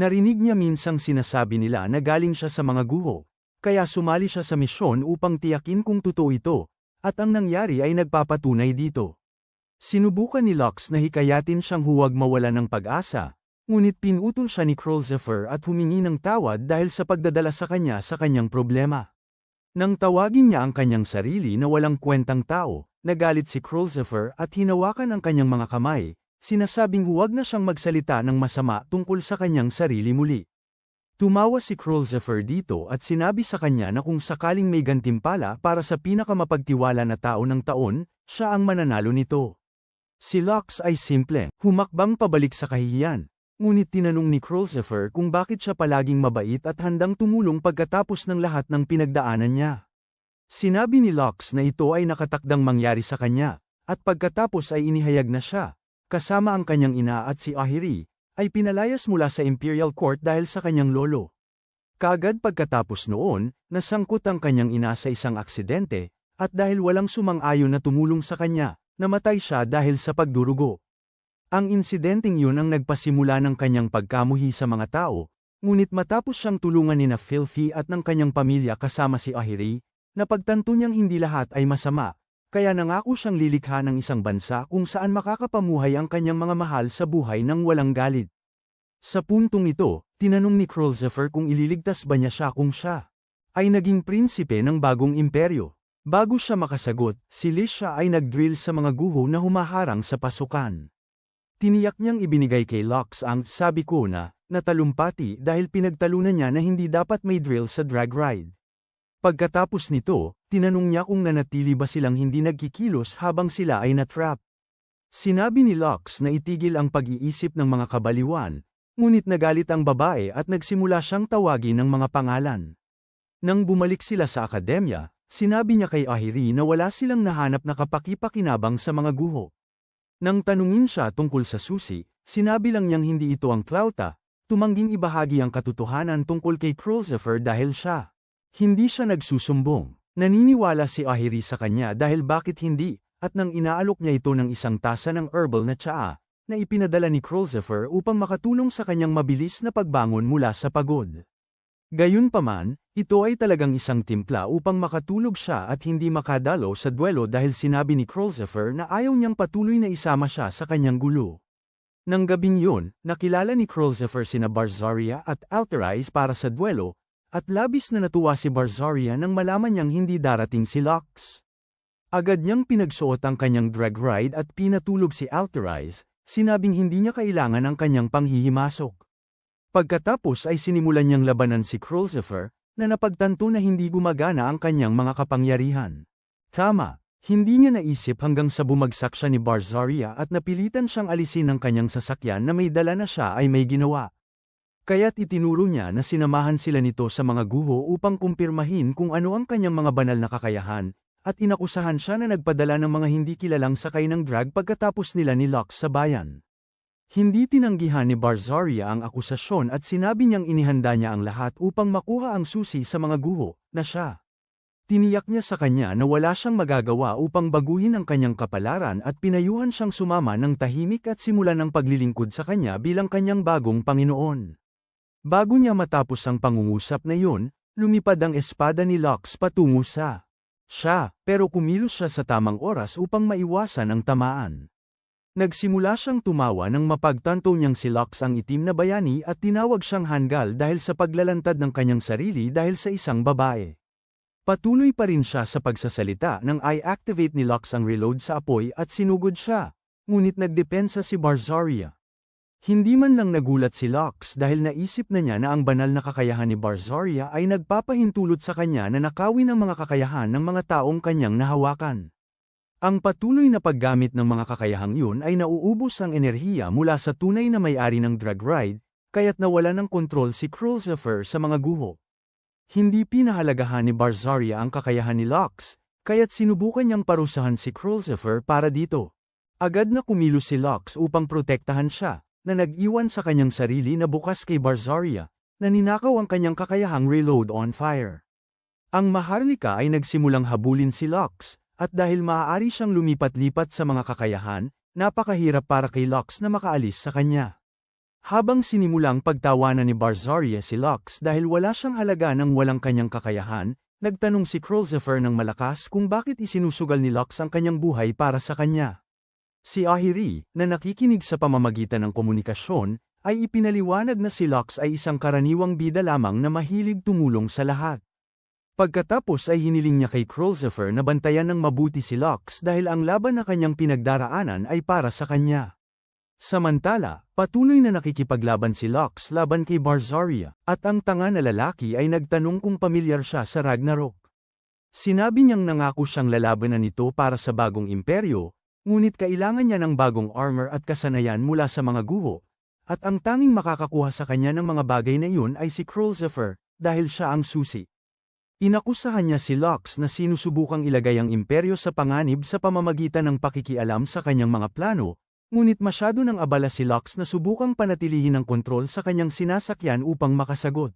Narinig niya minsang sinasabi nila na galing siya sa mga guho. Kaya sumali siya sa misyon upang tiyakin kung totoo ito, at ang nangyari ay nagpapatunay dito. Sinubukan ni Lux na hikayatin siyang huwag mawala ng pag-asa, ngunit pinutol siya ni Krulzifer at humingi ng tawad dahil sa pagdadala sa kanyang problema. Nang tawagin niya ang kanyang sarili na walang kwentang tao, nagalit si Krulzifer at hinawakan ang kanyang mga kamay, sinasabing huwag na siyang magsalita ng masama tungkol sa kanyang sarili muli. Tumawa si Krulzifer dito at sinabi sa kanya na kung sakaling may gantimpala para sa pinakamapagtiwala na tao ng taon, siya ang mananalo nito. Si Lux ay simple, humakbang pabalik sa kahihiyan, ngunit tinanong ni Krulzifer kung bakit siya palaging mabait at handang tumulong pagkatapos ng lahat ng pinagdaanan niya. Sinabi ni Lux na ito ay nakatakdang mangyari sa kanya, at pagkatapos ay inihayag na siya, kasama ang kanyang ina at si Ahiri, ay pinalayas mula sa Imperial Court dahil sa kanyang lolo. Kaagad pagkatapos noon, nasangkot ang kanyang ina sa isang aksidente, at dahil walang sumang-ayon na tumulong sa kanya, namatay siya dahil sa pagdurugo. Ang insidenteng yun ang nagpasimula ng kanyang pagkamuhi sa mga tao, ngunit matapos siyang tulungan ni na Filthy at ng kanyang pamilya kasama si Ahiri, napagtanto niyang hindi lahat ay masama, kaya nangako siyang lilikha ng isang bansa kung saan makakapamuhay ang kanyang mga mahal sa buhay ng walang galit. Sa puntong ito, tinanong ni Krulzifer kung ililigtas ba niya siya kung siya ay naging prinsipe ng bagong imperyo. Bago siya makasagot, si Lisha ay nag-drill sa mga guho na humaharang sa pasukan. Tiniyak niyang ibinigay kay Lux ang sabi ko na talumpati dahil pinagtalunan niya na hindi dapat may drill sa drag ride. Pagkatapos nito, tinanong niya kung nanatili ba silang hindi nagkikilos habang sila ay na-trap. Sinabi ni Lux na itigil ang pag-iisip ng mga kabaliwan, ngunit nagalit ang babae at nagsimula siyang tawagin ng mga pangalan. Nang bumalik sila sa akademya, sinabi niya kay Ahiri na wala silang nahanap na kapaki-pakinabang sa mga guho. Nang tanungin siya tungkol sa susi, sinabi lang niyang hindi ito ang Clauta, tumangging ibahagi ang katotohanan tungkol kay Krulzifer dahil siya. Hindi siya nagsusumbong. Naniniwala si Ahiri sa kanya dahil bakit hindi, at nang inaalok niya ito ng isang tasa ng herbal na tsaa, na ipinadala ni Krulzifer upang makatulong sa kanyang mabilis na pagbangon mula sa pagod. Gayunpaman, ito ay talagang isang timpla upang makatulog siya at hindi makadalo sa duelo dahil sinabi ni Krulzifer na ayaw niyang patuloy na isama siya sa kanyang gulo. Nang gabing yun, nakilala ni Krulzifer sina Barzaria at Alterize para sa duelo, at labis na natuwa si Barzaria nang malaman niyang hindi darating si Lux. Agad niyang pinagsuot ang kanyang drag ride at pinatulog si Alterize, sinabing hindi niya kailangan ang kanyang panghihimasok. Pagkatapos ay sinimulan niyang labanan si Krulzifer, na napagtanto na hindi gumagana ang kanyang mga kapangyarihan. Tama, hindi niya naisip hanggang sa bumagsak siya ni Barzaria at napilitan siyang alisin ng kanyang sasakyan na may dala na siya ay may ginawa. Kaya't itinuro niya na sinamahan sila nito sa mga guho upang kumpirmahin kung ano ang kanyang mga banal na kakayahan, at inakusahan siya na nagpadala ng mga hindi kilalang sakay ng drag pagkatapos nila ni Lux sa bayan. Hindi tinanggihan ni Barzaria ang akusasyon at sinabi niyang inihanda niya ang lahat upang makuha ang susi sa mga guho, na siya. Tiniyak niya sa kanya na wala siyang magagawa upang baguhin ang kanyang kapalaran at pinayuhan siyang sumama ng tahimik at simulan ng paglilingkod sa kanya bilang kanyang bagong Panginoon. Bago niya matapos ang pangungusap na yun, lumipad ang espada ni Lux patungo sa siya, pero kumilos siya sa tamang oras upang maiwasan ang tamaan. Nagsimula siyang tumawa nang mapagtanto niyang si Lux ang itim na bayani at tinawag siyang hanggal dahil sa paglalantad ng kanyang sarili dahil sa isang babae. Patuloy pa rin siya sa pagsasalita nang i-activate ni Lux ang reload sa apoy at sinugod siya, ngunit nagdepensa si Barzoria. Hindi man lang nagulat si Lux dahil naisip na niya na ang banal na kakayahan ni Barzoria ay nagpapahintulot sa kanya na nakawin ang mga kakayahan ng mga taong kanyang nahawakan. Ang patuloy na paggamit ng mga kakayahang yun ay nauubos ang enerhiya mula sa tunay na may-ari ng drag ride, kaya't nawala ng kontrol si Krulzifer sa mga guho. Hindi pinahalagahan ni Barzoria ang kakayahan ni Lux, kaya't sinubukan niyang parusahan si Krulzifer para dito. Agad na kumilos si Lux upang protektahan siya, na nag-iwan sa kanyang sarili na bukas kay Barzoria, na ninakaw ang kanyang kakayahang reload on fire. Ang Maharlika ay nagsimulang habulin si Lux, at dahil maaari siyang lumipat-lipat sa mga kakayahan, napakahirap para kay Lux na makaalis sa kanya. Habang sinimulang pagtawanan ni Barzoria si Lux dahil wala siyang halaga ng walang kanyang kakayahan, nagtanong si Krulzifer ng malakas kung bakit isinusugal ni Lux ang kanyang buhay para sa kanya. Si Ahiri, na nakikinig sa pamamagitan ng komunikasyon, ay ipinaliwanag na si Lux ay isang karaniwang bida lamang na mahilig tumulong sa lahat. Pagkatapos ay hiniling niya kay Krulzifer na bantayan ng mabuti si Lux dahil ang laban na kanyang pinagdaraanan ay para sa kanya. Samantala, patuloy na nakikipaglaban si Lux laban kay Barzoria, at ang tanga na lalaki ay nagtanong kung pamilyar siya sa Ragnarok. Sinabi niyang nangako siyang lalabanan nito para sa bagong imperyo, ngunit kailangan niya ng bagong armor at kasanayan mula sa mga guho, at ang tanging makakakuha sa kanya ng mga bagay na iyon ay si Krulzifer, dahil siya ang susi. Inakusahan niya si Lux na sinusubukang ilagay ang imperyo sa panganib sa pamamagitan ng pakikialam sa kanyang mga plano, ngunit masyado nang abala si Lux na subukang panatilihin ang kontrol sa kanyang sinasakyan upang makasagot.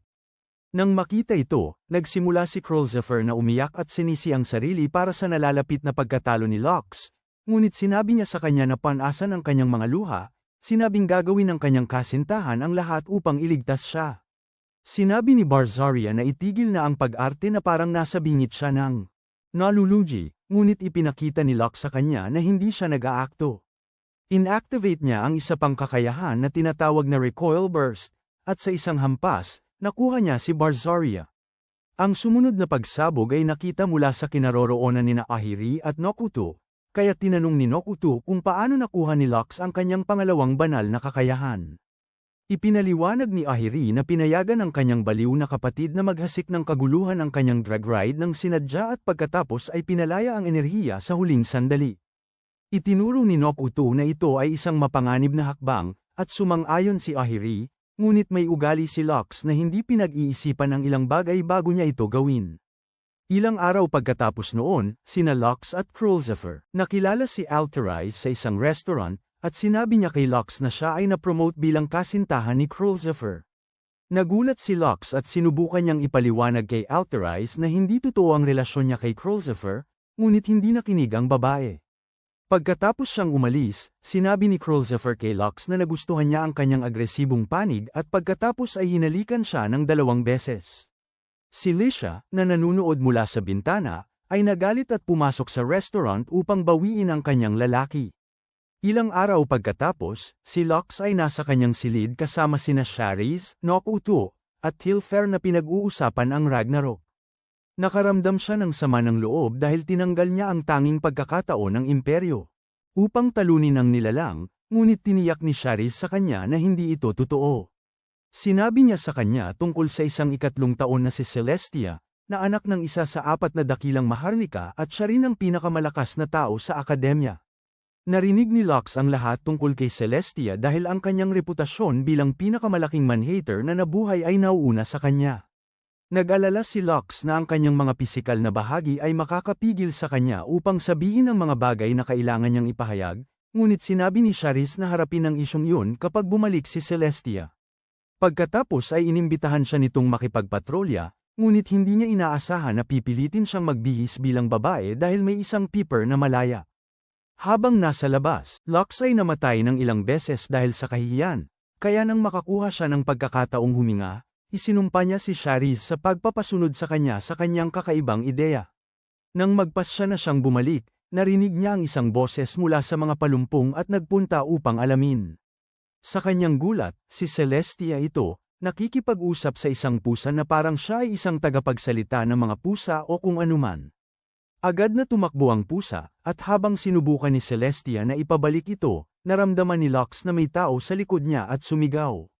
Nang makita ito, nagsimula si Krulzifer na umiyak at sinisi ang sarili para sa nalalapit na pagkatalo ni Lux, ngunit sinabi niya sa kanya na panasan ang kanyang mga luha, sinabing gagawin ng kanyang kasintahan ang lahat upang iligtas siya. Sinabi ni Barzoria na itigil na ang pag-arte na parang nasa bingit siya ng nalulugi, ngunit ipinakita ni Lux sa kanya na hindi siya nag-aakto. Inactivate niya ang isa pang kakayahan na tinatawag na Recoil Burst, at sa isang hampas, nakuha niya si Barzoria. Ang sumunod na pagsabog ay nakita mula sa kinaroroonan ni Ahiri at Nokuto, kaya tinanong ni Nokuto kung paano nakuha ni Lux ang kanyang pangalawang banal na kakayahan. Ipinaliwanag ni Ahiri na pinayagan ng kanyang baliw na kapatid na maghasik ng kaguluhan ang kanyang drag ride ng sinadya at pagkatapos ay pinalaya ang enerhiya sa huling sandali. Itinuro ni Nokuto na ito ay isang mapanganib na hakbang, at sumang-ayon si Ahiri, ngunit may ugali si Lux na hindi pinag-iisipan ang ilang bagay bago niya ito gawin. Ilang araw pagkatapos noon, sina Lux at Krulzifer, nakilala si Alterize sa isang restaurant, at sinabi niya kay Lux na siya ay na-promote bilang kasintahan ni Krulzifer. Nagulat si Lux at sinubukan niyang ipaliwanag kay Alterize na hindi totoo ang relasyon niya kay Krulzifer, ngunit hindi nakinig ang babae. Pagkatapos siyang umalis, sinabi ni Krulzifer kay Lux na nagustuhan niya ang kanyang agresibong panig at pagkatapos ay hinalikan siya ng 2 beses. Si Lisha, na nanunood mula sa bintana, ay nagalit at pumasok sa restaurant upang bawiin ang kanyang lalaki. Ilang araw pagkatapos, si Lux ay nasa kanyang silid kasama sina Shariz, Nokuto, at Hilfer na pinag-uusapan ang Ragnarok. Nakaramdam siya ng sama ng loob dahil tinanggal niya ang tanging pagkakataon ng imperyo. Upang talunin ang nilalang, ngunit tiniyak ni Shariz sa kanya na hindi ito totoo. Sinabi niya sa kanya tungkol sa isang 3 taon na si Celestia, na anak ng isa sa 4 na dakilang Maharlika at siya rin ang pinakamalakas na tao sa akademya. Narinig ni Lux ang lahat tungkol kay Celestia dahil ang kanyang reputasyon bilang pinakamalaking man-hater na nabuhay ay nauuna sa kanya. Nag-alala si Lux na ang kanyang mga pisikal na bahagi ay makakapigil sa kanya upang sabihin ang mga bagay na kailangan niyang ipahayag, ngunit sinabi ni Shariz na harapin ang isyong yun kapag bumalik si Celestia. Pagkatapos ay inimbitahan siya nitong makipagpatrolya, ngunit hindi niya inaasahan na pipilitin siyang magbihis bilang babae dahil may isang peeper na malaya. Habang nasa labas, Lux ay namatay ng ilang beses dahil sa kahihiyan, kaya nang makakuha siya ng pagkakataong huminga, isinumpa niya si Shariz sa pagpapasunod sa kanyang kakaibang ideya. Nang magpas siya na siyang bumalik, narinig niya ang isang boses mula sa mga palumpong at nagpunta upang alamin. Sa kanyang gulat, si Celestia ito, nakikipag-usap sa isang pusa na parang siya ay isang tagapagsalita ng mga pusa o kung anuman. Agad na tumakbo ang pusa, at habang sinubukan ni Celestia na ipabalik ito, naramdaman ni Lux na may tao sa likod niya at sumigaw.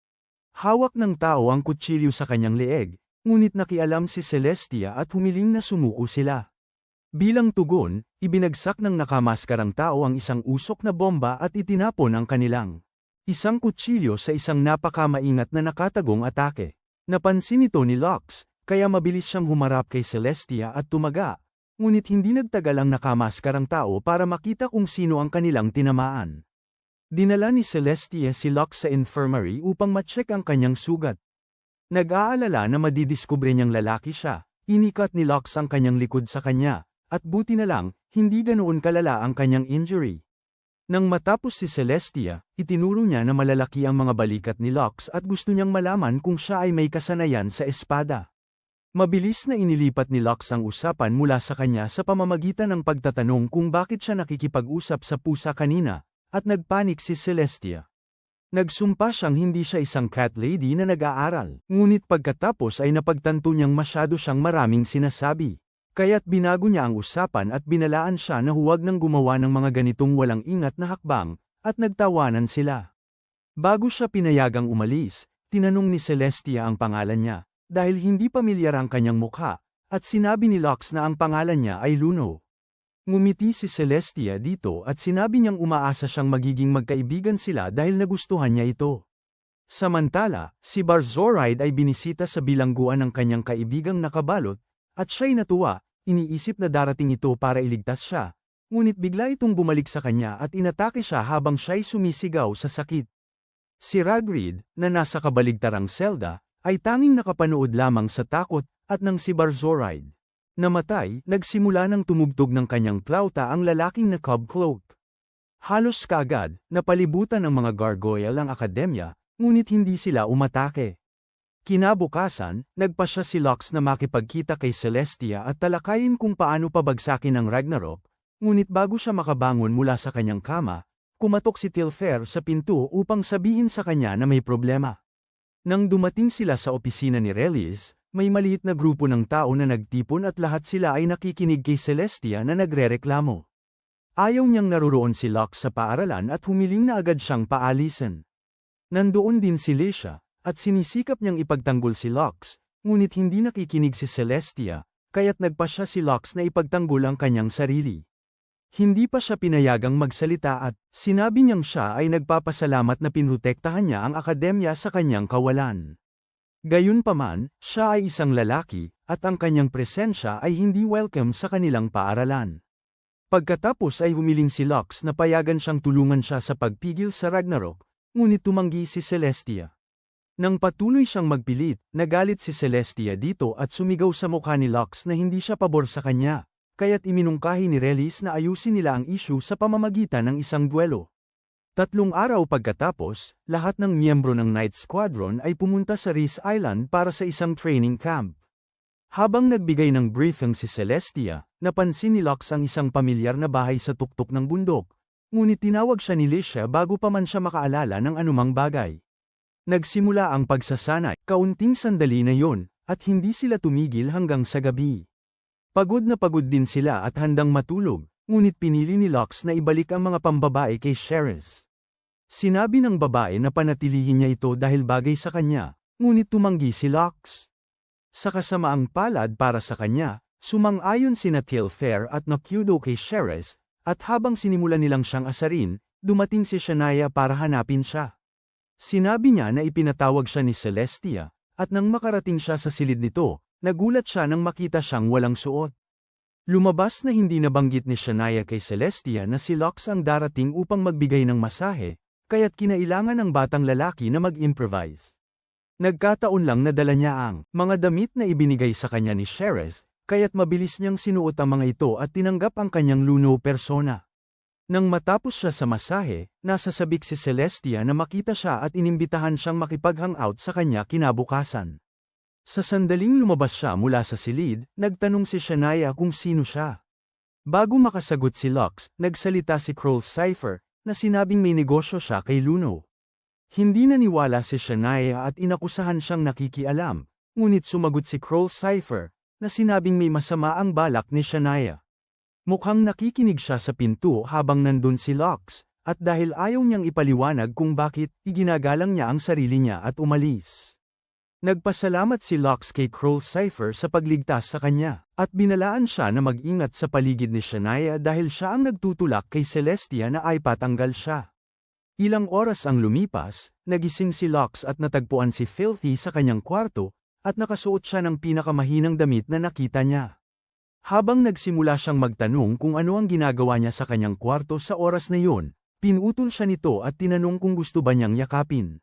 Hawak ng tao ang kutsilyo sa kanyang leeg, ngunit nakialam si Celestia at humiling na sumuko sila. Bilang tugon, ibinagsak ng nakamaskarang tao ang isang usok na bomba at itinapon ang kanilang isang kutsilyo sa isang napakamaingat na nakatagong atake. Napansin ito ni Lux, kaya mabilis siyang humarap kay Celestia at tumaga. Ngunit hindi nagtagal ang nakamaskarang tao para makita kung sino ang kanilang tinamaan. Dinala ni Celestia si Lux sa infirmary upang ma-check ang kanyang sugat. Nag-aalala na madidiskubre niyang lalaki siya, inikat ni Lux ang kanyang likod sa kanya, at buti na lang, hindi ganoon kalala ang kanyang injury. Nang matapos si Celestia, itinuro niya na malalaki ang mga balikat ni Lux at gusto niyang malaman kung siya ay may kasanayan sa espada. Mabilis na inilipat ni Lux ang usapan mula sa kanya sa pamamagitan ng pagtatanong kung bakit siya nakikipag-usap sa pusa kanina, at nagpanik si Celestia. Nagsumpa siyang hindi siya isang cat lady na nag-aaral, ngunit pagkatapos ay napagtanto niyang masyado siyang maraming sinasabi. Kaya't binago niya ang usapan at binalaan siya na huwag nang gumawa ng mga ganitong walang ingat na hakbang, at nagtawanan sila. Bago siya pinayagang umalis, tinanong ni Celestia ang pangalan niya. Dahil hindi pamilyar ang kanyang mukha, at sinabi ni Lux na ang pangalan niya ay Luno. Ngumiti si Celestia dito at sinabi niyang umaasa siyang magiging magkaibigan sila dahil nagustuhan niya ito. Samantala, si Barzoride ay binisita sa bilangguan ng kanyang kaibigang nakabalot, at siya'y natuwa, iniisip na darating ito para iligtas siya, ngunit bigla itong bumalik sa kanya at inatake siya habang siya'y sumisigaw sa sakit. Si Ragrid, na nasa kabaligtarang selda, ay tanging nakapanood lamang sa takot, at nang si Barzoride namatay, nagsimula ng tumugtog ng kanyang plauta ang lalaking na cob cloak. Halos kaagad, napalibutan ng mga gargoyle ang akademya, ngunit hindi sila umatake. Kinabukasan, nagpasya si Lux na makipagkita kay Celestia at talakayin kung paano pabagsakin ang Ragnarok, ngunit bago siya makabangon mula sa kanyang kama, kumatok si Tilfer sa pinto upang sabihin sa kanya na may problema. Nang dumating sila sa opisina ni Relis, may maliit na grupo ng tao na nagtipon at lahat sila ay nakikinig kay Celestia na nagrereklamo. Ayaw niyang naruroon si Lux sa paaralan at humiling na agad siyang paalisin. Nandoon din si Lecia, at sinisikap niyang ipagtanggol si Lux, ngunit hindi nakikinig si Celestia, kaya't nagpasya si Lux na ipagtanggol ang kanyang sarili. Hindi pa siya pinayagang magsalita at sinabi niyang siya ay nagpapasalamat na pinrotektahan niya ang akademya sa kanyang kawalan. Gayunpaman, siya ay isang lalaki, at ang kanyang presensya ay hindi welcome sa kanilang paaralan. Pagkatapos ay humiling si Lux na payagan siyang tulungan siya sa pagpigil sa Ragnarok, ngunit tumanggi si Celestia. Nang patuloy siyang magpilit, nagalit si Celestia dito at sumigaw sa mukha ni Lux na hindi siya pabor sa kanya. Kaya't iminungkahi ni Relis na ayusin nila ang issue sa pamamagitan ng isang duelo. 3 araw pagkatapos, lahat ng miyembro ng Night Squadron ay pumunta sa Reese Island para sa isang training camp. Habang nagbigay ng briefing si Celestia, napansin ni Lux ang isang pamilyar na bahay sa tuktok ng bundok, ngunit tinawag siya ni Lecia bago pa man siya makaalala ng anumang bagay. Nagsimula ang pagsasanay, kaunting sandali na yon, at hindi sila tumigil hanggang sa gabi. Pagod na pagod din sila at handang matulog, ngunit pinili ni Lux na ibalik ang mga pambabae kay Sheris. Sinabi ng babae na panatilihin niya ito dahil bagay sa kanya, ngunit tumanggi si Lux. Sa kasamaang palad para sa kanya, sumang-ayon sina Tilfer at Nakudo kay Sheris, at habang sinimulan nilang siyang asarin, dumating si Shania para hanapin siya. Sinabi niya na ipinatawag siya ni Celestia, at nang makarating siya sa silid nito, nagulat siya nang makita siyang walang suot. Lumabas na hindi nabanggit ni Shania kay Celestia na si Lux ang darating upang magbigay ng masahe, kaya't kinailangan ng batang lalaki na mag-improvise. Nagkataon lang na dala niya ang mga damit na ibinigay sa kanya ni Sheris, kaya't mabilis niyang sinuot ang mga ito at tinanggap ang kanyang Luno persona. Nang matapos siya sa masahe, nasasabik si Celestia na makita siya at inimbitahan siyang makipag-hangout sa kanya kinabukasan. Sa sandaling lumabas siya mula sa silid, nagtanong si Shania kung sino siya. Bago makasagot si Lux, nagsalita si Kroll Cypher, na sinabing may negosyo siya kay Luno. Hindi naniwala si Shania at inakusahan siyang nakikialam, ngunit sumagot si Cole Cypher, na sinabing may masama ang balak ni Shania. Mukhang nakikinig siya sa pinto habang nandun si Lux, at dahil ayaw niyang ipaliwanag kung bakit, iginagalang niya ang sarili niya at umalis. Nagpasalamat si Lux kay Cole Cypher sa pagligtas sa kanya, at binalaan siya na mag-ingat sa paligid ni Shania dahil siya ang nagtutulak kay Celestia na ay patanggal siya. Ilang oras ang lumipas, nagising si Lux at natagpuan si Filthy sa kanyang kwarto, at nakasuot siya ng pinakamahinang damit na nakita niya. Habang nagsimula siyang magtanong kung ano ang ginagawa niya sa kanyang kwarto sa oras na yun, pinutol siya nito at tinanong kung gusto ba niyang yakapin.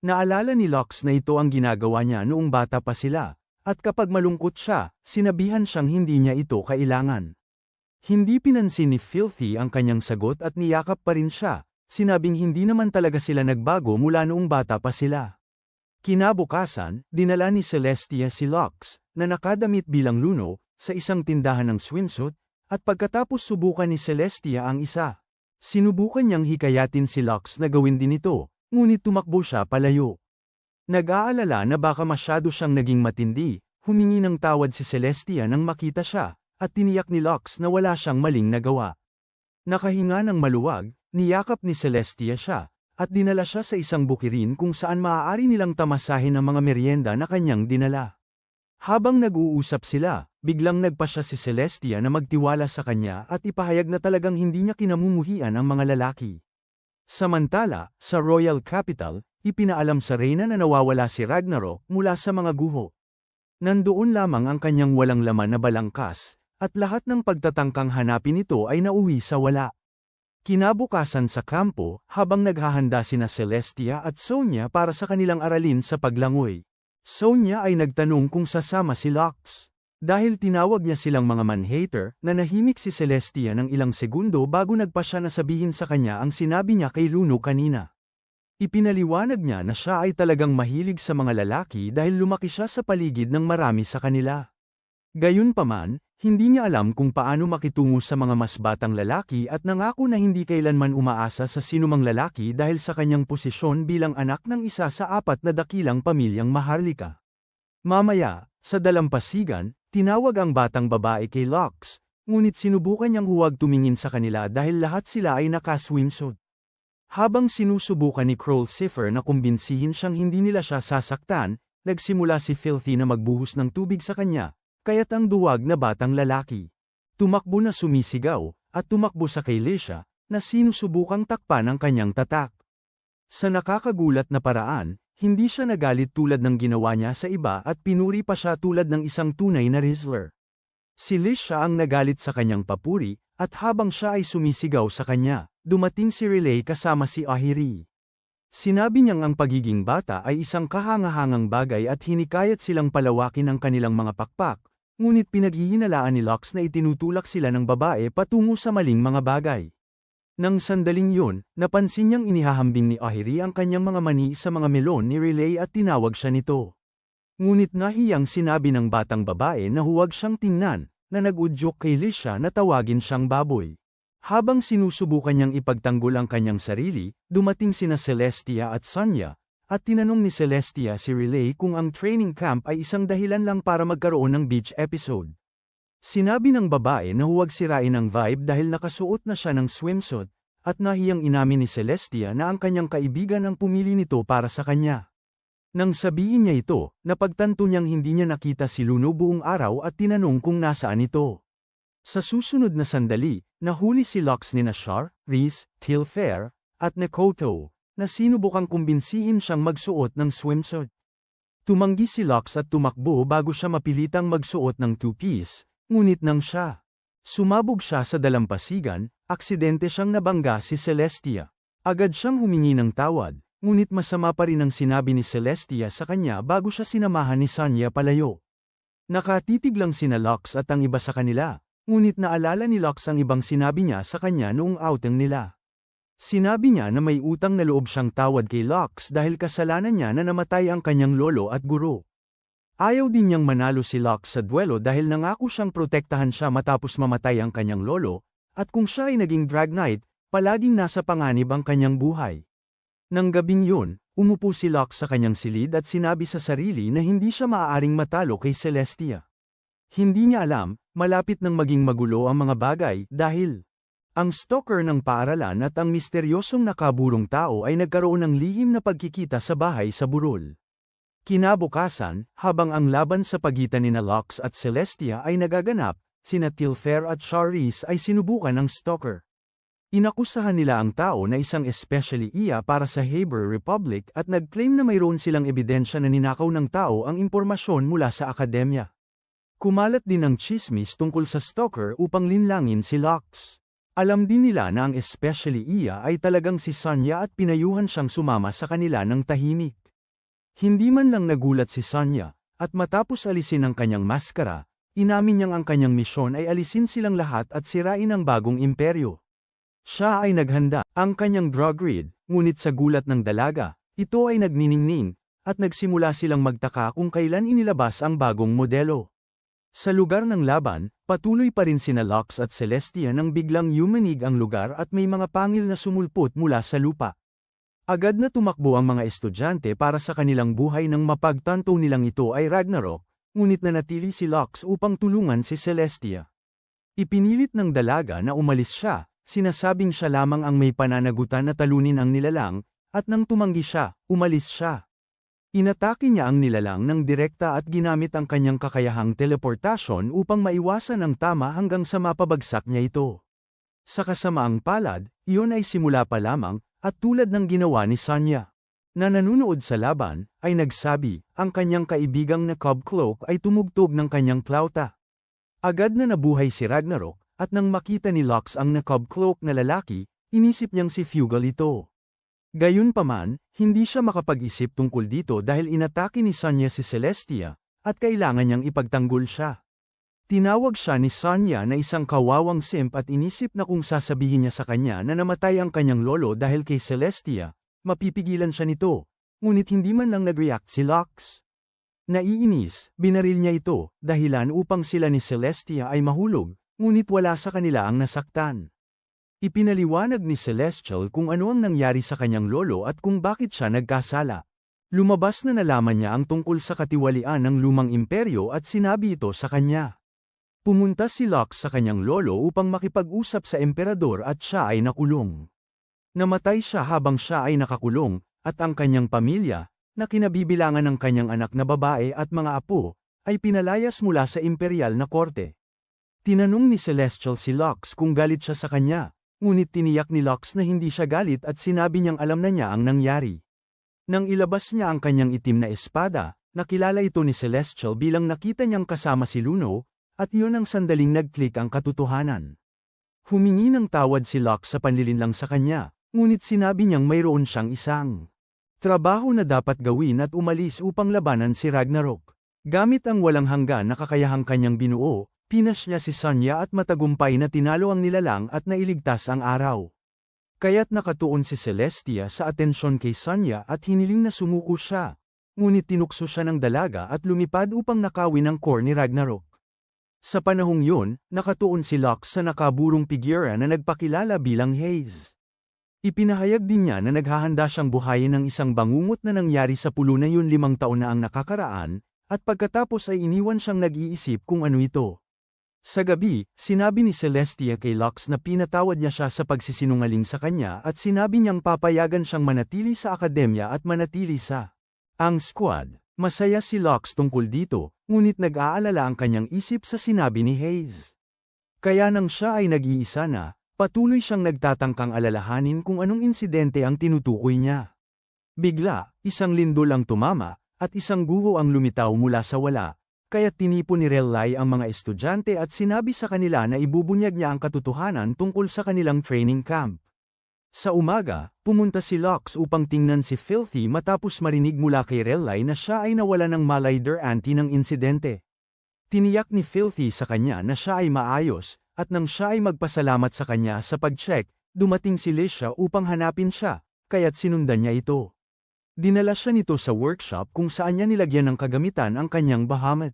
Naalala ni Lux na ito ang ginagawa niya noong bata pa sila, at kapag malungkot siya, sinabihan siyang hindi niya ito kailangan. Hindi pinansin ni Filthy ang kanyang sagot at niyakap pa rin siya, sinabing hindi naman talaga sila nagbago mula noong bata pa sila. Kinabukasan, dinala ni Celestia si Lux, na nakadamit bilang luno, sa isang tindahan ng swimsuit, at pagkatapos subukan ni Celestia ang isa. Sinubukan niyang hikayatin si Lux na gawin din ito, ngunit tumakbo siya palayo. Nag-aalala na baka masyado siyang naging matindi, humingi ng tawad si Celestia nang makita siya, at tiniyak ni Lux na wala siyang maling nagawa. Nakahinga ng maluwag, niyakap ni Celestia siya, at dinala siya sa isang bukirin kung saan maaari nilang tamasahin ang mga merienda na kanyang dinala. Habang nag-uusap sila, biglang nagpa siya si Celestia na magtiwala sa kanya at ipahayag na talagang hindi niya kinamumuhian ang mga lalaki. Samantala, sa Royal Capital, ipinaalam sa Reyna na nawawala si Ragnarok mula sa mga guho. Nandoon lamang ang kanyang walang laman na balangkas, at lahat ng pagtatangkang hanapin ito ay nauwi sa wala. Kinabukasan sa kampo, habang naghahanda sina Celestia at Sonia para sa kanilang aralin sa paglangoy. Sonia ay nagtanong kung sasama si Lux. Dahil tinawag niya silang mga man-hater, nanahimik si Celestia ng ilang segundo bago nagpa siya na sabihin sa kanya ang sinabi niya kay Luno kanina. Ipinaliwanag niya na siya ay talagang mahilig sa mga lalaki dahil lumaki siya sa paligid ng marami sa kanila. Gayunpaman, hindi niya alam kung paano makitungo sa mga mas batang lalaki at nangako na hindi kailanman umaasa sa sinumang lalaki dahil sa kanyang posisyon bilang anak ng isa sa 4 na dakilang pamilyang Maharlika. Mamaya, sa dalampasigan, tinawag ang batang babae kay Lux, ngunit sinubukan niyang huwag tumingin sa kanila dahil lahat sila ay naka-swimsuit. Habang sinusubukan ni Cole Cypher na kumbinsihin siyang hindi nila siya sasaktan, nagsimula si Filthy na magbuhos ng tubig sa kanya, kaya't ang duwag na batang lalaki tumakbo na sumisigaw, at tumakbo sa kay Lisha, na sinusubukang takpan ang kanyang tatak. Sa nakakagulat na paraan, hindi siya nagalit tulad ng ginawa niya sa iba at pinuri pa siya tulad ng isang tunay na wrestler. Si Lisha ang nagalit sa kanyang papuri, at habang siya ay sumisigaw sa kanya, dumating si Relay kasama si Ahiri. Sinabi niyang ang pagiging bata ay isang kahangahangang bagay at hinikayat silang palawakin ang kanilang mga pakpak, ngunit pinaghihinalaan ni Lux na itinutulak sila ng babae patungo sa maling mga bagay. Nang sandaling yun, napansin niyang inihahambing ni Ahiri ang kanyang mga mani sa mga melon ni Relay at tinawag siya nito. Ngunit nahiyang sinabi ng batang babae na huwag siyang tingnan, na nag-udyok kay Lisha na tawagin siyang baboy. Habang sinusubukan niyang ipagtanggol ang kanyang sarili, dumating sina Celestia at Sonia, at tinanong ni Celestia si Relay kung ang training camp ay isang dahilan lang para magkaroon ng beach episode. Sinabi ng babae na huwag sirain ang vibe dahil nakasuot na siya ng swimsuit, at nahiyang inamin ni Celestia na ang kanyang kaibigan ang pumili nito para sa kanya. Nang sabihin niya ito, napagtanto niyang hindi niya nakita si Luno buong araw at tinanong kung nasaan ito. Sa susunod na sandali, nahuli si Lux ni Shar, Reese, Tilfair, at Nekoto, na sinubukang kumbinsihin siyang magsuot ng swimsuit. Tumanggi si Lux at tumakbo bago siya mapilitang magsuot ng two-piece, ngunit nang siya sumabog siya sa dalampasigan, aksidente siyang nabangga si Celestia. Agad siyang humingi ng tawad, ngunit masama pa rin ang sinabi ni Celestia sa kanya bago siya sinamahan ni Sonia palayo. Nakatitig lang sina Lux at ang iba sa kanila, ngunit naalala ni Lux ang ibang sinabi niya sa kanya noong outing nila. Sinabi niya na may utang na loob siyang tawad kay Lux dahil kasalanan niya na namatay ang kanyang lolo at guro. Ayaw din niyang manalo si Lux sa duelo dahil nangako siyang protektahan siya matapos mamatay ang kanyang lolo, at kung siya ay naging drag knight, palaging nasa panganib ang kanyang buhay. Nang gabing yun, umupo si Locke sa kanyang silid at sinabi sa sarili na hindi siya maaaring matalo kay Celestia. Hindi niya alam, malapit nang maging magulo ang mga bagay dahil ang stalker ng paaralan at ang misteryosong nakaburong tao ay nagkaroon ng lihim na pagkikita sa bahay sa burol. Kinabukasan, habang ang laban sa pagitan ni Locke at Celestia ay nagaganap, sina Tilfair at Charisse ay sinubukan ng stalker. Inakusahan nila ang tao na isang especially iya para sa Haber Republic at nag-claim na mayroon silang ebidensya na ninakaw ng tao ang impormasyon mula sa akademya. Kumalat din ang chismis tungkol sa stalker upang linlangin si Locke. Alam din nila na ang especially iya ay talagang si Sonia at pinayuhan siyang sumama sa kanila ng tahimik. Hindi man lang nagulat si Sonia, at matapos alisin ang kanyang maskara, inamin niyang ang kanyang misyon ay alisin silang lahat at sirain ang bagong imperyo. Siya ay naghanda ang kanyang drug read, ngunit sa gulat ng dalaga, ito ay nagniningning, at nagsimula silang magtaka kung kailan inilabas ang bagong modelo. Sa lugar ng laban, patuloy pa rin sina Locke at Celestia nang biglang yumanig ang lugar at may mga pangil na sumulpot mula sa lupa. Agad na tumakbo ang mga estudyante para sa kanilang buhay nang mapagtanto nilang ito ay Ragnarok, ngunit nanatili si Locke upang tulungan si Celestia. Ipinilit ng dalaga na umalis siya. Sinasabing siya lamang ang may pananagutan na talunin ang nilalang, at nang tumanggi siya, umalis siya. Inatake niya ang nilalang ng direkta at ginamit ang kanyang kakayahang teleportasyon upang maiwasan ang tama hanggang sa mapabagsak niya ito. Sa kasamaang palad, iyon ay simula pa lamang, at tulad ng ginawa ni Sonia, na nanunood sa laban, ay nagsabi, ang kanyang kaibigang na Cobb Cloak ay tumugtog ng kanyang plauta. Agad na nabuhay si Ragnarok, at nang makita ni Locke ang na-Cobb Cloak na lalaki, inisip niyang si Fugal ito. Gayunpaman, hindi siya makapag-isip tungkol dito dahil inatake ni Sonia si Celestia, at kailangan niyang ipagtanggol siya. Tinawag siya ni Sonia na isang kawawang simp at inisip na kung sasabihin niya sa kanya na namatay ang kanyang lolo dahil kay Celestia, mapipigilan siya nito, ngunit hindi man lang nag-react si Locke. Naiinis, binaril niya ito, dahilan upang sila ni Celestia ay mahulog, ngunit wala sa kanila ang nasaktan. Ipinaliwanag ni Celestial kung ano ang nangyari sa kanyang lolo at kung bakit siya nagkasala. Lumabas na nalaman niya ang tungkol sa katiwalian ng lumang imperyo at sinabi ito sa kanya. Pumunta si Locke sa kanyang lolo upang makipag-usap sa emperador at siya ay nakulong. Namatay siya habang siya ay nakakulong, at ang kanyang pamilya, na kinabibilangan ng kanyang anak na babae at mga apo, ay pinalayas mula sa imperial na korte. Tinanong ni Celestial si Locke kung galit siya sa kanya, ngunit tiniyak ni Locke na hindi siya galit at sinabi niyang alam na niya ang nangyari. Nang ilabas niya ang kanyang itim na espada, nakilala ito ni Celestial bilang nakita niyang kasama si Luno, at iyon ang sandaling nag-click ang katotohanan. Humingi ng tawad si Locke sa panlilinlang sa kanya, ngunit sinabi niyang mayroon siyang isang trabaho na dapat gawin at umalis upang labanan si Ragnarok. Gamit ang walang hanggan na kakayahang kanyang binuo, pinas niya si Sonia at matagumpay na tinalo ang nilalang at nailigtas ang araw. Kaya't nakatuon si Celestia sa atensyon kay Sonia at hiniling na sumuko siya, ngunit tinukso siya ng dalaga at lumipad upang nakawin ang core ni Ragnarok. Sa panahong yun, nakatuon si Locke sa nakaburong figura na nagpakilala bilang Hayes. Ipinahayag din niya na naghahanda siyang buhayin ng isang bangungot na nangyari sa pulo na yun 5 taon na ang nakakaraan, at pagkatapos ay iniwan siyang nag-iisip kung ano ito. Sa gabi, sinabi ni Celestia kay Locke na pinatawad niya siya sa pagsisinungaling sa kanya at sinabi niyang papayagan siyang manatili sa akademya at manatili sa ang squad. Masaya si Locke tungkol dito, ngunit nag-aalala ang kanyang isip sa sinabi ni Hayes. Kaya nang siya ay nag-iisa na, patuloy siyang nagtatangkang alalahanin kung anong insidente ang tinutukoy niya. Bigla, isang lindol ang tumama, at isang guho ang lumitaw mula sa wala. Kaya tinipon ni Rellai ang mga estudyante at sinabi sa kanila na ibubunyag niya ang katotohanan tungkol sa kanilang training camp. Sa umaga, pumunta si Locke upang tingnan si Filthy matapos marinig mula kay Rellai na siya ay nawala ng malay ante ng insidente. Tiniyak ni Filthy sa kanya na siya ay maayos, at nang siya ay magpasalamat sa kanya sa pag-check, dumating si Lisha upang hanapin siya, kaya't sinundan niya ito. Dinala siya nito sa workshop kung saan niya nilagyan ng kagamitan ang kanyang Bahamut.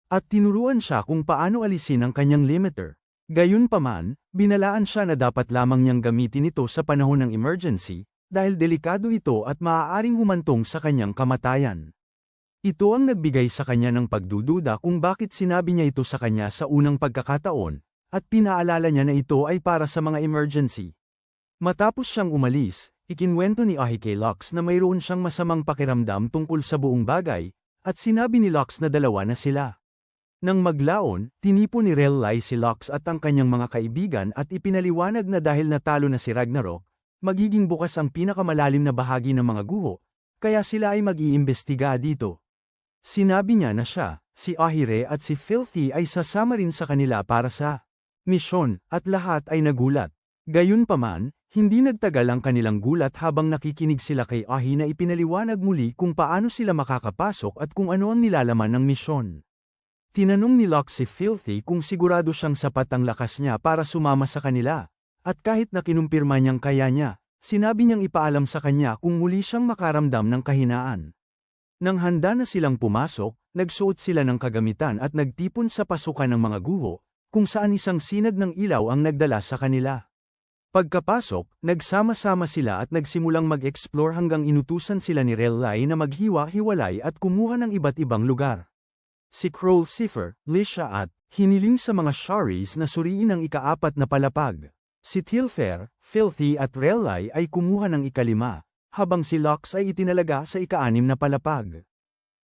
At tinuruan siya kung paano alisin ang kanyang limiter. Gayunpaman, binalaan siya na dapat lamang niyang gamitin ito sa panahon ng emergency, dahil delikado ito at maaaring humantong sa kanyang kamatayan. Ito ang nagbigay sa kanya ng pagdududa kung bakit sinabi niya ito sa kanya sa unang pagkakataon, at pinaalala niya na ito ay para sa mga emergency. Matapos siyang umalis, ikinwento ni Ahi kay Lux na mayroon siyang masamang pakiramdam tungkol sa buong bagay, at sinabi ni Lux na dalawa na sila. Nang maglaon, tinipon ni Rellai si Lux at ang kanyang mga kaibigan at ipinaliwanag na dahil natalo na si Ragnarok, magiging bukas ang pinakamalalim na bahagi ng mga guho, kaya sila ay mag-iimbestiga dito. Sinabi niya na siya, si Ahire at si Filthy ay sasama rin sa kanila para sa misyon, at lahat ay nagulat. Gayunpaman, hindi nagtagal ang kanilang gulat habang nakikinig sila kay Ahi na ipinaliwanag muli kung paano sila makakapasok at kung ano ang nilalaman ng misyon. Tinanong ni Lux si Filthy kung sigurado siyang sapat ang lakas niya para sumama sa kanila, at kahit na kinumpirma niyang kaya niya, sinabi niyang ipaalam sa kanya kung muli siyang makaramdam ng kahinaan. Nang handa na silang pumasok, nagsuot sila ng kagamitan at nagtipon sa pasukan ng mga guho, kung saan isang sinag ng ilaw ang nagdala sa kanila. Pagkapasok, nagsama-sama sila at nagsimulang mag-explore hanggang inutusan sila ni Rellai na maghiwa-hiwalay at kumuha ng iba't ibang lugar. Si Krolsifer, Lisha at hiniling sa mga Sharis na suriin ang ika-4 na palapag. Si Tilfer, Filthy at Rellai ay kumuha ng ika-5, habang si Lux ay itinalaga sa ika-6 na palapag.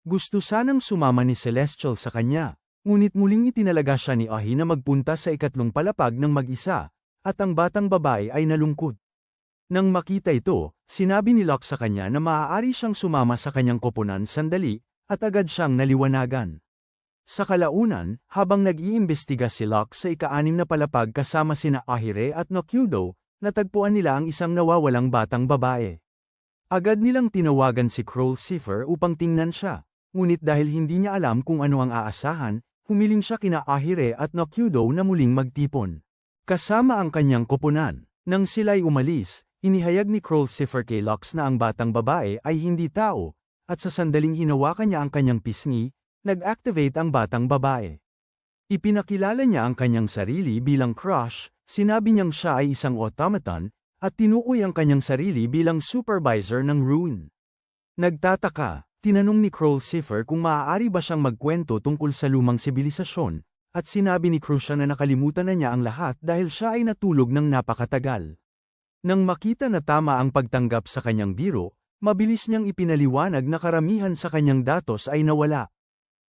Gusto sanang sumama ni Celestial sa kanya, ngunit muling itinalaga siya ni Ahi na magpunta sa ika-3 palapag ng mag-isa, at ang batang babae ay nalungkot. Nang makita ito, sinabi ni Lux sa kanya na maaari siyang sumama sa kanyang koponan sandali, at agad siyang naliwanagan. Sa kalaunan, habang nag-iimbestiga si Lux sa ika-6 na palapag kasama sina Ahire at Nokyudo, natagpuan nila ang isang nawawalang batang babae. Agad nilang tinawagan si Krolsifer upang tingnan siya, ngunit dahil hindi niya alam kung ano ang aasahan, humiling siya kina Ahire at Nokyudo na muling magtipon. Kasama ang kanyang koponan. Nang sila'y umalis, inihayag ni Krolsifer kay Lux na ang batang babae ay hindi tao, at sa sandaling hinawakan niya ang kanyang pisngi, nag-activate ang batang babae. Ipinakilala niya ang kanyang sarili bilang crush, sinabi niyang siya ay isang automaton, at tinukoy ang kanyang sarili bilang supervisor ng Ruin. Nagtataka, tinanong ni Krolsifer kung maaari ba siyang magkwento tungkol sa lumang sibilisasyon, at sinabi ni Krusha na nakalimutan na niya ang lahat dahil siya ay natulog ng napakatagal. Nang makita na tama ang pagtanggap sa kanyang biro, mabilis niyang ipinaliwanag na karamihan sa kanyang datos ay nawala.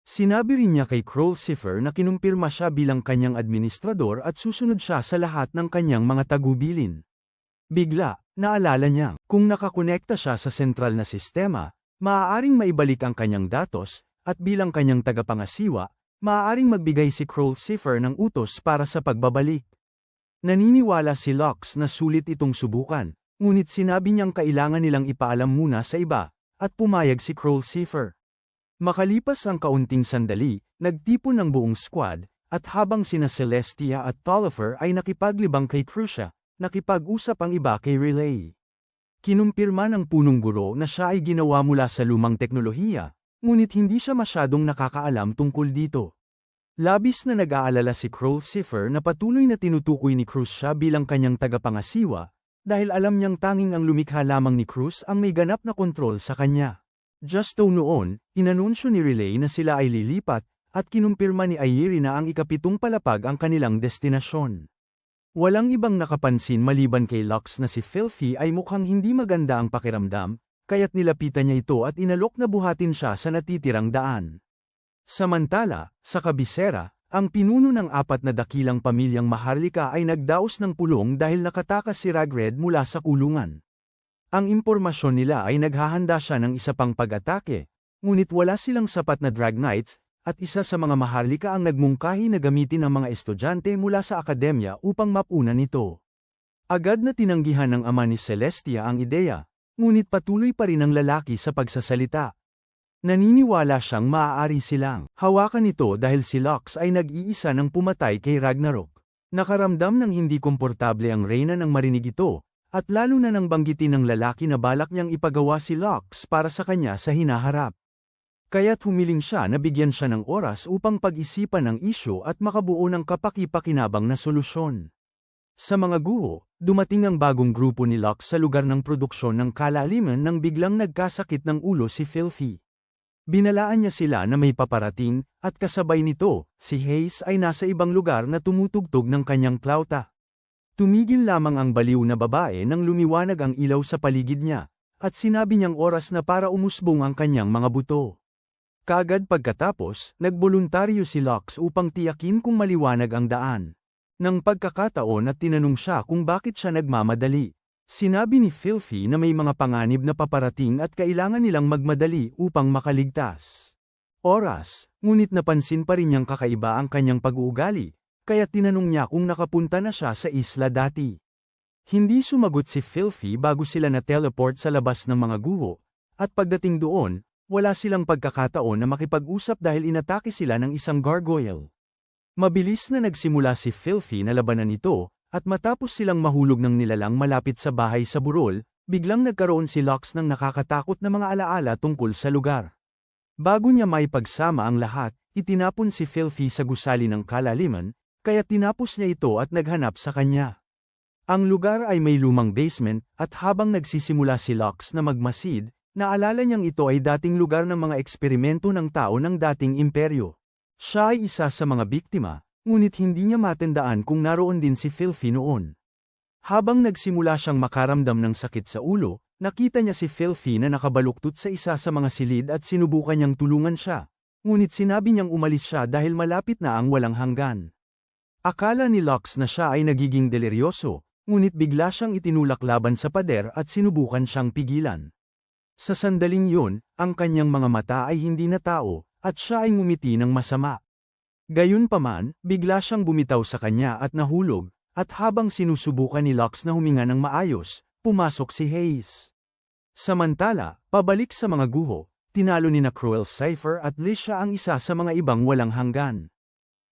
Sinabi rin niya kay Krolsifer na kinumpirma siya bilang kanyang administrador at susunod siya sa lahat ng kanyang mga tagubilin. Bigla, naalala niya, kung nakakonekta siya sa sentral na sistema, maaaring maibalik ang kanyang datos, at bilang kanyang tagapangasiwa, maaaring magbigay si Krolsifer ng utos para sa pagbabalik. Naniniwala si Lux na sulit itong subukan, ngunit sinabi niyang kailangan nilang ipaalam muna sa iba, at pumayag si Krolsifer. Makalipas ang kaunting sandali, nagtipon ng buong squad, at habang sina Celestia at Tolifer ay nakipaglibang kay Krusha, nakipag-usap ang iba kay Relay. Kinumpirma ng punong guro na siya ay ginawa mula sa lumang teknolohiya, ngunit hindi siya masyadong nakakaalam tungkol dito. Labis na nag-aalala si Krolsifer na patuloy na tinutukoy ni Cruz siya bilang kanyang tagapangasiwa, dahil alam niyang tanging ang lumikha lamang ni Cruz ang may ganap na kontrol sa kanya. Justo noon, inanunsyo ni Relay na sila ay lilipat, at kinumpirma ni Ayiri na ang ika-7 palapag ang kanilang destinasyon. Walang ibang nakapansin maliban kay Lux na si Filthy ay mukhang hindi maganda ang pakiramdam, kaya't nilapitan niya ito at inalok na buhatin siya sa natitirang daan. Samantala, sa kabisera, ang pinuno ng 4 na dakilang pamilyang Maharlika ay nagdaos ng pulong dahil nakatakas si Ragred mula sa kulungan. Ang impormasyon nila ay naghahanda siya ng isa pang pag-atake, ngunit wala silang sapat na Drag Knights, at isa sa mga Maharlika ang nagmungkahi na gamitin ang mga estudyante mula sa akademya upang mapunan ito. Agad na tinanggihan ng ama ni Celestia ang ideya, ngunit patuloy pa rin ang lalaki sa pagsasalita. Naniniwala siyang maaari silang hawakan ito dahil si Lux ay nag-iisa ng pumatay kay Ragnarok. Nakaramdam ng hindi komportable ang Reyna nang marinig ito, at lalo na nang banggitin ng lalaki na balak niyang ipagawa si Lux para sa kanya sa hinaharap. Kaya't humiling siya na bigyan siya ng oras upang pag-isipan ang isyu at makabuo ng kapaki-pakinabang na solusyon. Sa mga guho, dumating ang bagong grupo ni Lux sa lugar ng produksyon ng kalaliman nang biglang nagkasakit ng ulo si Filthy. Binalaan niya sila na may paparating, at kasabay nito, si Hayes ay nasa ibang lugar na tumutugtog ng kanyang plauta. Tumigil lamang ang baliw na babae nang lumiwanag ang ilaw sa paligid niya, at sinabi niyang oras na para umusbong ang kanyang mga buto. Kaagad pagkatapos, nagboluntaryo si Lux upang tiyakin kung maliwanag ang daan. Nang pagkakataon at tinanong siya kung bakit siya nagmamadali. Sinabi ni Filthy na may mga panganib na paparating at kailangan nilang magmadali upang makaligtas. Oras, ngunit napansin pa rin niyang kakaiba ang kanyang pag-uugali, kaya tinanong niya kung nakapunta na siya sa isla dati. Hindi sumagot si Filthy bago sila na-teleport sa labas ng mga guho, at pagdating doon, wala silang pagkakataon na makipag-usap dahil inatake sila ng isang gargoyle. Mabilis na nagsimula si Filthy na labanan ito, at matapos silang mahulog ng nilalang malapit sa bahay sa burol, biglang nagkaroon si Lux ng nakakatakot na mga alaala tungkol sa lugar. Bago niya maipagsama ang lahat, itinapon si Filthy sa gusali ng kalaliman, kaya tinapos niya ito at naghanap sa kanya. Ang lugar ay may lumang basement, at habang nagsisimula si Lux na magmasid, naalala niyang ito ay dating lugar ng mga eksperimento ng tao ng dating imperyo. Siya ay isa sa mga biktima, ngunit hindi niya matandaan kung naroon din si Filthy noon. Habang nagsimula siyang makaramdam ng sakit sa ulo, nakita niya si Filthy na nakabaluktot sa isa sa mga silid at sinubukan niyang tulungan siya, ngunit sinabi niyang umalis siya dahil malapit na ang walang hanggan. Akala ni Lux na siya ay nagiging deleryoso, ngunit bigla siyang itinulak laban sa pader at sinubukan siyang pigilan. Sa sandaling yun, ang kanyang mga mata ay hindi na tao, at siya ay ngumiti ng masama. Gayunpaman, bigla siyang bumitaw sa kanya at nahulog, at habang sinusubukan ni Lux na huminga ng maayos, pumasok si Hayes. Samantala, pabalik sa mga guho, tinalo ni na Cruel Cypher at Lisha ang isa sa mga ibang walang hanggan.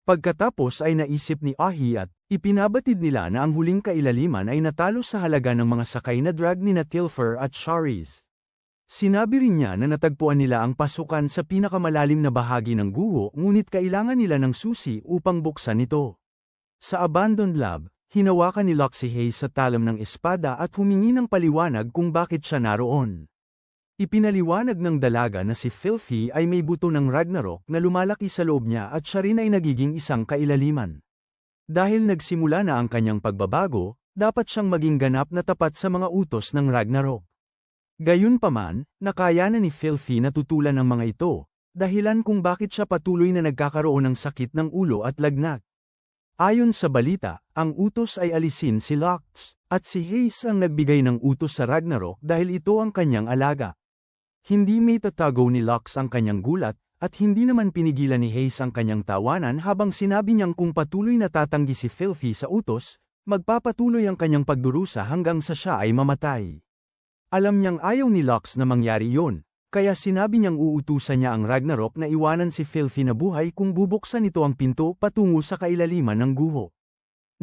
Pagkatapos ay naisip ni Ahi at ipinabatid nila na ang huling kailaliman ay natalo sa halaga ng mga sakay na drag ni na Tilfer at Shariz. Sinabi rin niya na natagpuan nila ang pasukan sa pinakamalalim na bahagi ng guho ngunit kailangan nila ng susi upang buksan ito. Sa abandoned lab, hinawakan ni Lux si Hayes sa talam ng espada at humingi ng paliwanag kung bakit siya naroon. Ipinaliwanag ng dalaga na si Filthy ay may buto ng Ragnarok na lumalaki sa loob niya at siya rin ay nagiging isang kailaliman. Dahil nagsimula na ang kanyang pagbabago, dapat siyang maging ganap na tapat sa mga utos ng Ragnarok. Gayunpaman, nakayanan ni Filthy na tutulan ang mga ito, dahilan kung bakit siya patuloy na nagkakaroon ng sakit ng ulo at lagnat. Ayon sa balita, ang utos ay alisin si Lux, at si Hayes ang nagbigay ng utos sa Ragnarok dahil ito ang kanyang alaga. Hindi may tatago ni Lux ang kanyang gulat, at hindi naman pinigilan ni Hayes ang kanyang tawanan habang sinabi niyang kung patuloy na tatanggi si Filthy sa utos, magpapatuloy ang kanyang pagdurusa hanggang sa siya ay mamatay. Alam niyang ayaw ni Lux na mangyari yon, kaya sinabi niyang uutusan niya ang Ragnarok na iwanan si Filthy na buhay kung bubuksan nito ang pinto patungo sa kailaliman ng guho.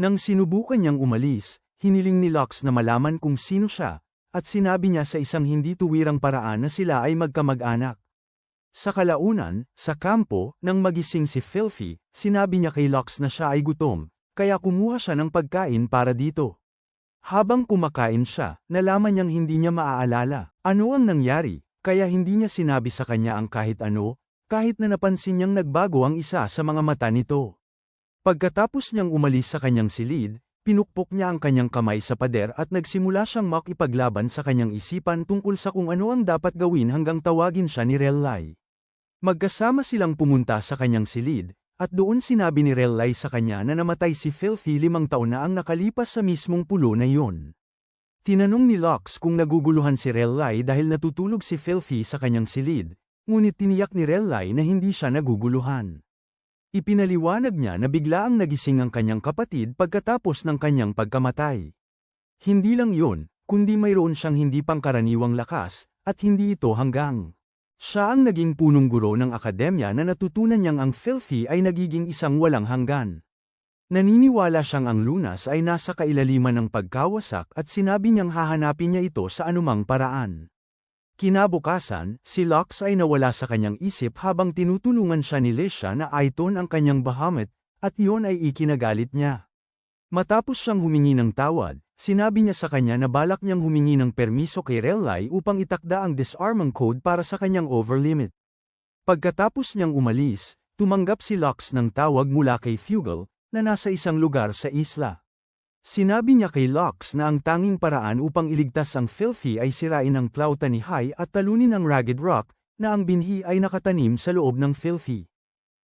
Nang sinubukan niyang umalis, hiniling ni Lux na malaman kung sino siya, at sinabi niya sa isang hindi tuwirang paraan na sila ay magkamag-anak. Sa kalaunan, sa kampo, nang magising si Filthy, sinabi niya kay Lux na siya ay gutom, kaya kumuha siya ng pagkain para dito. Habang kumakain siya, nalaman niyang hindi niya maaalala ano ang nangyari, kaya hindi niya sinabi sa kanya ang kahit ano, kahit na napansin niyang nagbago ang isa sa mga mata nito. Pagkatapos niyang umalis sa kanyang silid, pinukpok niya ang kanyang kamay sa pader at nagsimula siyang makipaglaban sa kanyang isipan tungkol sa kung ano ang dapat gawin hanggang tawagin siya ni Rellai. Magkasama silang pumunta sa kanyang silid, at doon sinabi ni Rellai sa kanya na namatay si Filthy 5 taon na ang nakalipas sa mismong pulo na iyon. Tinanong ni Lux kung naguguluhan si Rellai dahil natutulog si Filthy sa kanyang silid, ngunit tiniyak ni Rellai na hindi siya naguguluhan. Ipinaliwanag niya na bigla ang nagising ang kanyang kapatid pagkatapos ng kanyang pagkamatay. Hindi lang yun, kundi mayroon siyang hindi pangkaraniwang lakas, at hindi ito hanggang. Siya ang naging punong guro ng akademya na natutunan niyang ang Filthy ay nagiging isang walang hanggan. Naniniwala siyang ang lunas ay nasa kailaliman ng pagkawasak at sinabi niyang hahanapin niya ito sa anumang paraan. Kinabukasan, si Lux ay nawala sa kanyang isip habang tinutulungan siya ni Lisha na aiton ang kanyang Bahamut, at iyon ay ikinagalit niya. Matapos siyang humingi ng tawad, sinabi niya sa kanya na balak niyang humingi ng permiso kay Rellai upang itakda ang disarming code para sa kanyang overlimit. Pagkatapos niyang umalis, tumanggap si Lux ng tawag mula kay Fugal, na nasa isang lugar sa isla. Sinabi niya kay Lux na ang tanging paraan upang iligtas ang Filthy ay sirain ang plauta ni Hai at talunin ang Ragged Rock, na ang binhi ay nakatanim sa loob ng Filthy.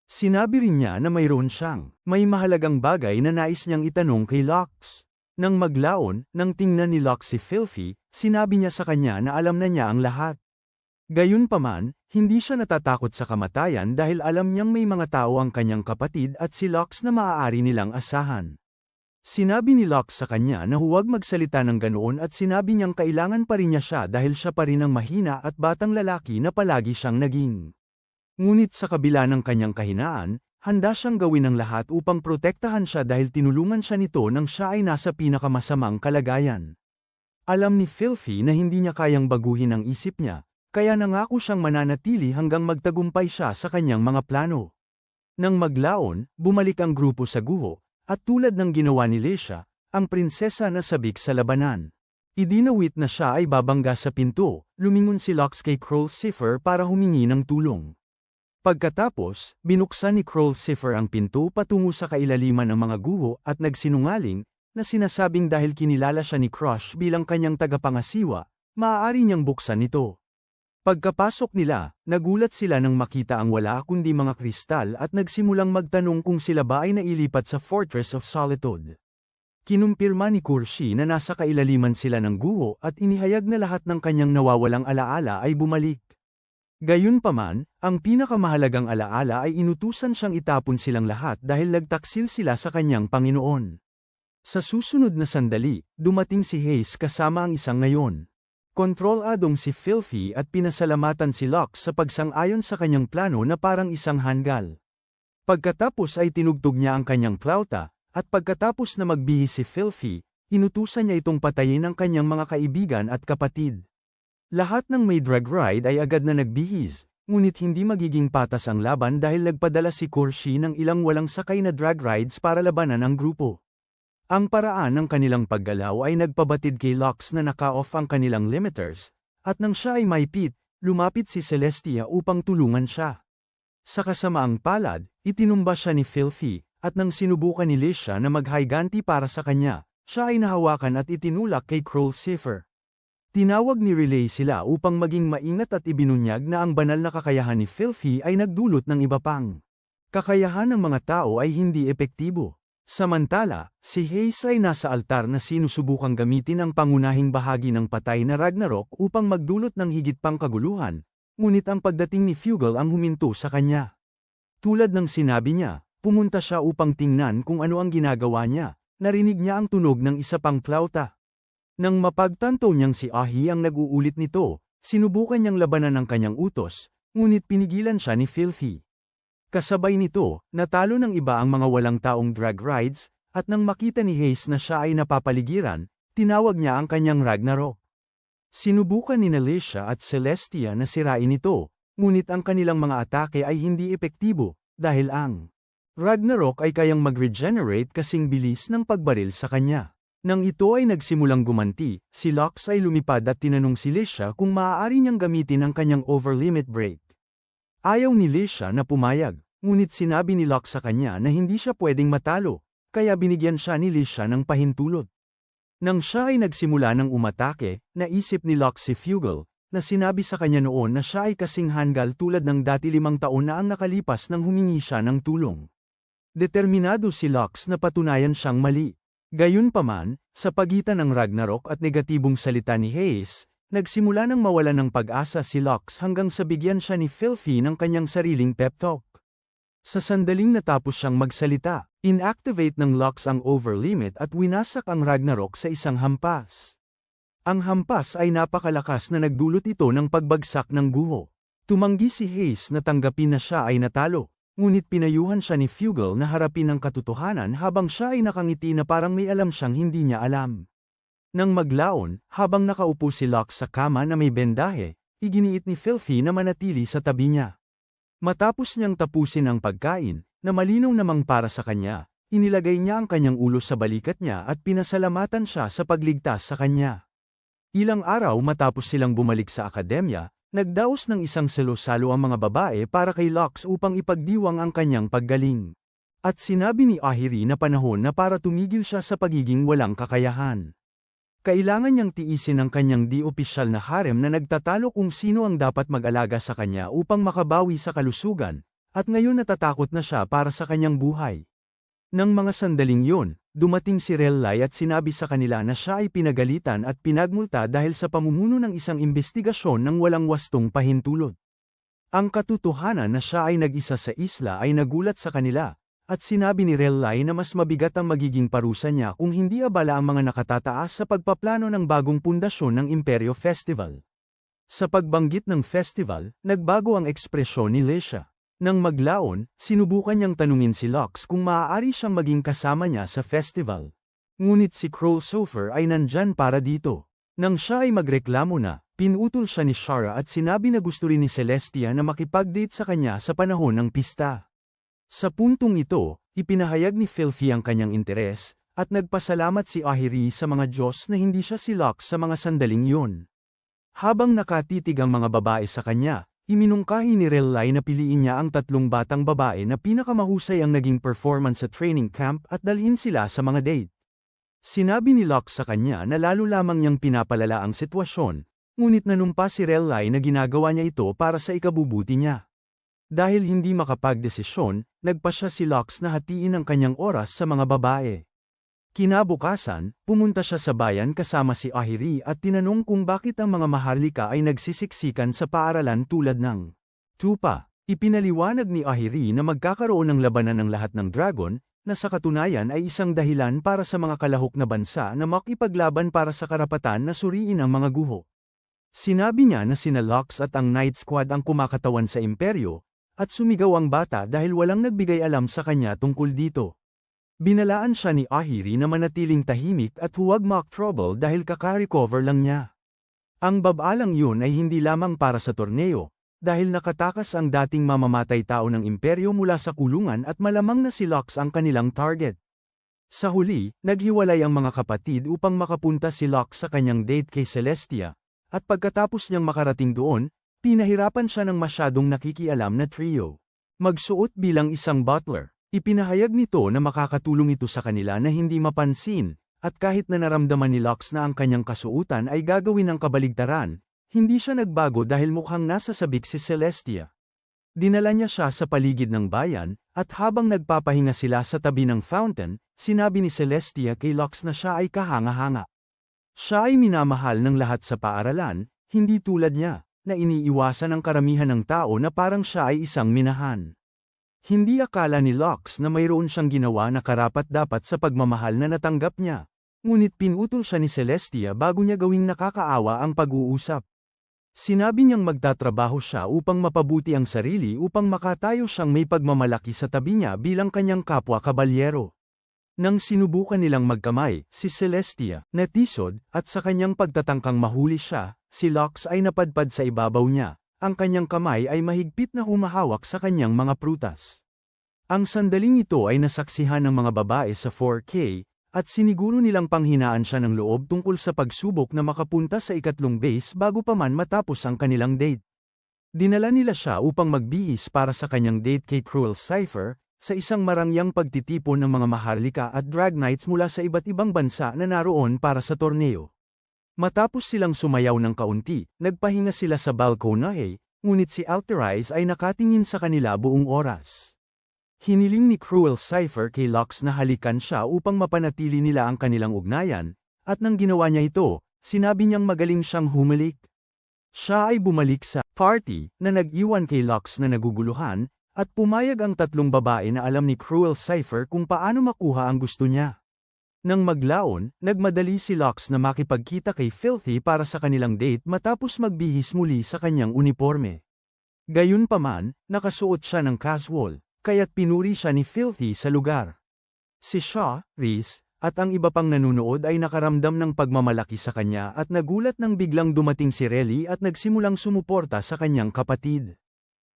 Sinabi rin niya na mayroon siyang may mahalagang bagay na nais niyang itanong kay Lux. Nang maglaon, nang tingnan ni Lux si Filthy, sinabi niya sa kanya na alam na niya ang lahat. Gayunpaman, hindi siya natatakot sa kamatayan dahil alam niyang may mga tao ang kanyang kapatid at si Lux na maaari nilang asahan. Sinabi ni Lux sa kanya na huwag magsalita ng ganoon at sinabi niyang kailangan pa rin niya siya dahil siya pa rin ang mahina at batang lalaki na palagi siyang naging. Ngunit sa kabila ng kanyang kahinaan, handa siyang gawin ang lahat upang protektahan siya dahil tinulungan siya nito nang siya ay nasa pinakamasamang kalagayan. Alam ni Filthy na hindi niya kayang baguhin ang isip niya, kaya nangako siyang mananatili hanggang magtagumpay siya sa kanyang mga plano. Nang maglaon, bumalik ang grupo sa guho, at tulad ng ginawa ni Leisha, ang prinsesa na sabik sa labanan. Idinawit na siya ay babangga sa pinto, lumingon si Lux kay Crowlsiffer para humingi ng tulong. Pagkatapos, binuksan ni Crowlsiffer ang pinto patungo sa kailaliman ng mga guho at nagsinungaling, na sinasabing dahil kinilala siya ni Crush bilang kanyang tagapangasiwa, maaari niyang buksan ito. Pagkapasok nila, nagulat sila nang makita ang wala kundi mga kristal at nagsimulang magtanong kung sila ba ay nailipat sa Fortress of Solitude. Kinumpirma ni Kurshi na nasa kailaliman sila ng guho at inihayag na lahat ng kanyang nawawalang alaala ay bumalik. Gayunpaman, ang pinakamahalagang alaala ay inutusan siyang itapon silang lahat dahil nagtaksil sila sa kanyang Panginoon. Sa susunod na sandali, dumating si Hayes kasama ang isang ngayon. Kontroladong si Filthy at pinasalamatan si Lux sa pagsang-ayon sa kanyang plano na parang isang hanggal. Pagkatapos ay tinugtog niya ang kanyang plauta, at pagkatapos na magbihis si Filthy, inutusan niya itong patayin ang kanyang mga kaibigan at kapatid. Lahat ng may drag ride ay agad na nagbihis, ngunit hindi magiging patas ang laban dahil nagpadala si Kurshi ng ilang walang sakay na drag rides para labanan ang grupo. Ang paraan ng kanilang paggalaw ay nagpabatid kay Lux na naka-off ang kanilang limiters, at nang siya ay maipit, lumapit si Celestia upang tulungan siya. Sa kasamaang palad, itinumba siya ni Filthy, at nang sinubukan ni Leisha na maghiganti para sa kanya, siya ay nahawakan at itinulak kay Crowlsiffer. Tinawag ni Relay sila upang maging maingat at ibinunyag na ang banal na kakayahan ni Filthy ay nagdulot ng iba pang kakayahan ng mga tao ay hindi epektibo. Samantala, si Hayes ay nasa altar na sinusubukang gamitin ang pangunahing bahagi ng patay na Ragnarok upang magdulot ng higit pang kaguluhan, ngunit ang pagdating ni Fugal ang huminto sa kanya. Tulad ng sinabi niya, pumunta siya upang tingnan kung ano ang ginagawa niya, narinig niya ang tunog ng isa pang plauta. Nang mapagtanto niyang si Ahi ang nag-uulit nito, sinubukan niyang labanan ang kanyang utos, ngunit pinigilan siya ni Filthy. Kasabay nito, natalo ng iba ang mga walang taong drag rides, at nang makita ni Hayes na siya ay napapaligiran, tinawag niya ang kanyang Ragnarok. Sinubukan ni Leisha at Celestia na sirain ito, ngunit ang kanilang mga atake ay hindi epektibo, dahil ang Ragnarok ay kayang mag-regenerate kasing bilis ng pagbaril sa kanya. Nang ito ay nagsimulang gumanti, si Lux ay lumipad at tinanong si Leisha kung maaari niyang gamitin ang kanyang overlimit break. Ayaw ni Leisha na pumayag, ngunit sinabi ni Lux sa kanya na hindi siya pwedeng matalo, kaya binigyan siya ni Leisha ng pahintulot. Nang siya ay nagsimula ng umatake, naisip ni Lux si Fugal, na sinabi sa kanya noon na siya ay kasing hanggal tulad ng dati 5 taon na ang nakalipas nang humingi siya ng tulong. Determinado si Lux na patunayan siyang mali. Gayunpaman, sa pagitan ng Ragnarok at negatibong salita ni Hayes, nagsimula ng mawalan ng pag-asa si Lux hanggang sa bigyan siya ni Filthy ng kanyang sariling pep talk. Sa sandaling natapos siyang magsalita, inactivate ng Lux ang overlimit at winasak ang Ragnarok sa isang hampas. Ang hampas ay napakalakas na nagdulot ito ng pagbagsak ng guho. Tumanggi si Hayes na tanggapin na siya ay natalo. Ngunit pinayuhan siya ni Fugal na harapin ang katotohanan habang siya ay nakangiti na parang may alam siyang hindi niya alam. Nang maglaon, habang nakaupo si Lux sa kama na may bendahe, iginiit ni Filthy na manatili sa tabi niya. Matapos niyang tapusin ang pagkain, na malinaw namang para sa kanya, inilagay niya ang kanyang ulo sa balikat niya at pinasalamatan siya sa pagligtas sa kanya. Ilang araw matapos silang bumalik sa akademya, nagdaos ng isang salo-salo ang mga babae para kay Lux upang ipagdiwang ang kanyang paggaling. At sinabi ni Ahiri na panahon na para tumigil siya sa pagiging walang kakayahan. Kailangan niyang tiisin ang kanyang di-opisyal na harem na nagtatalo kung sino ang dapat mag-alaga sa kanya upang makabawi sa kalusugan, at ngayon natatakot na siya para sa kanyang buhay. Nang mga sandaling yun, dumating si Rellai at sinabi sa kanila na siya ay pinagalitan at pinagmulta dahil sa pamumuno ng isang imbestigasyon ng walang wastong pahintulot. Ang katotohanan na siya ay nag-isa sa isla ay nagulat sa kanila, at sinabi ni Rellai na mas mabigat ang magiging parusa niya kung hindi abala ang mga nakatataas sa pagpaplano ng bagong pundasyon ng Imperyo Festival. Sa pagbanggit ng festival, nagbago ang ekspresyon ni Lecia. Nang maglaon, sinubukan niyang tanungin si Lux kung maaari siyang maging kasama niya sa festival. Ngunit si Crowsofer ay nandyan para dito. Nang siya ay magreklamo na, pinutol siya ni Shara at sinabi na gusto rin ni Celestia na makipag-date sa kanya sa panahon ng pista. Sa puntong ito, ipinahayag ni Filthy ang kanyang interes, at nagpasalamat si Ahiri sa mga Diyos na hindi siya si Lux sa mga sandaling yun. Habang nakatitig ang mga babae sa kanya, iminungkahi ni Rellai na piliin niya ang 3 batang babae na pinakamahusay ang naging performance sa training camp at dalhin sila sa mga date. Sinabi ni Lux sa kanya na lalo lamang niyang pinapalala ang sitwasyon, ngunit nanumpa si Rellai na ginagawa niya ito para sa ikabubuti niya. Dahil hindi makapagdesisyon, nagpasya si Lux na hatiin ang kanyang oras sa mga babae. Kinabukasan, pumunta siya sa bayan kasama si Ahiri at tinanong kung bakit ang mga maharlika ay nagsisiksikan sa paaralan tulad ng tupa. Ipinaliwanag ni Ahiri na magkakaroon ng labanan ng lahat ng dragon, na sa katunayan ay isang dahilan para sa mga kalahok na bansa na makipaglaban para sa karapatan na suriin ang mga guho. Sinabi niya na sina Lux at ang Night Squad ang kumakatawan sa imperyo, at sumigaw ang bata dahil walang nagbigay alam sa kanya tungkol dito. Binalaan siya ni Ahiri na manatiling tahimik at huwag mag-trouble dahil kaka-recover lang niya. Ang babalang yun ay hindi lamang para sa torneo, dahil nakatakas ang dating mamamatay tao ng imperyo mula sa kulungan at malamang na si Lux ang kanilang target. Sa huli, naghiwalay ang mga kapatid upang makapunta si Lux sa kanyang date kay Celestia, at pagkatapos niyang makarating doon, pinahirapan siya ng masyadong nakikialam na trio. Magsuot bilang isang butler. Ipinahayag nito na makakatulong ito sa kanila na hindi mapansin, at kahit na naramdaman ni Lux na ang kanyang kasuutan ay gagawin ng kabaligtaran, hindi siya nagbago dahil mukhang nasa sabik si Celestia. Dinala niya siya sa paligid ng bayan, at habang nagpapahinga sila sa tabi ng fountain, sinabi ni Celestia kay Lux na siya ay kahanga-hanga. Siya ay minamahal ng lahat sa paaralan, hindi tulad niya, na iniiwasan ng karamihan ng tao na parang siya ay isang minahan. Hindi akala ni Lux na mayroon siyang ginawa na karapat-dapat sa pagmamahal na natanggap niya. Ngunit pinutol siya ni Celestia bago niya gawing nakakaawa ang pag-uusap. Sinabi niyang magtatrabaho siya upang mapabuti ang sarili upang makatayo siyang may pagmamalaki sa tabi niya bilang kanyang kapwa kabalyero. Nang sinubukan nilang magkamay, si Celestia, natisod, at sa kanyang pagtatangkang mahuli siya, si Lux ay napadpad sa ibabaw niya. Ang kanyang kamay ay mahigpit na humahawak sa kanyang mga prutas. Ang sandaling ito ay nasaksihan ng mga babae sa 4K, at siniguro nilang panghinaan siya ng loob tungkol sa pagsubok na makapunta sa ikatlong base bago pa man matapos ang kanilang date. Dinala nila siya upang magbihis para sa kanyang date kay Cruel Cypher, sa isang marangyang pagtitipon ng mga maharlika at drag knights mula sa iba't ibang bansa na naroon para sa torneo. Matapos silang sumayaw ng kaunti, nagpahinga sila sa balkonahe, ngunit si Alterize ay nakatingin sa kanila buong oras. Hiniling ni Cruel Cypher kay Lux na halikan siya upang mapanatili nila ang kanilang ugnayan, at nang ginawa niya ito, sinabi niyang magaling siyang humalik. Siya ay bumalik sa party na nag-iwan kay Lux na naguguluhan, at pumayag ang 3 babae na alam ni Cruel Cypher kung paano makuha ang gusto niya. Nang maglaon, nagmadali si Lux na makipagkita kay Filthy para sa kanilang date matapos magbihis muli sa kanyang uniforme. Gayunpaman, nakasuot siya ng casual, kaya't pinuri siya ni Filthy sa lugar. Si Shaw, Reese, at ang iba pang nanunood ay nakaramdam ng pagmamalaki sa kanya at nagulat nang biglang dumating si Relly at nagsimulang sumuporta sa kanyang kapatid.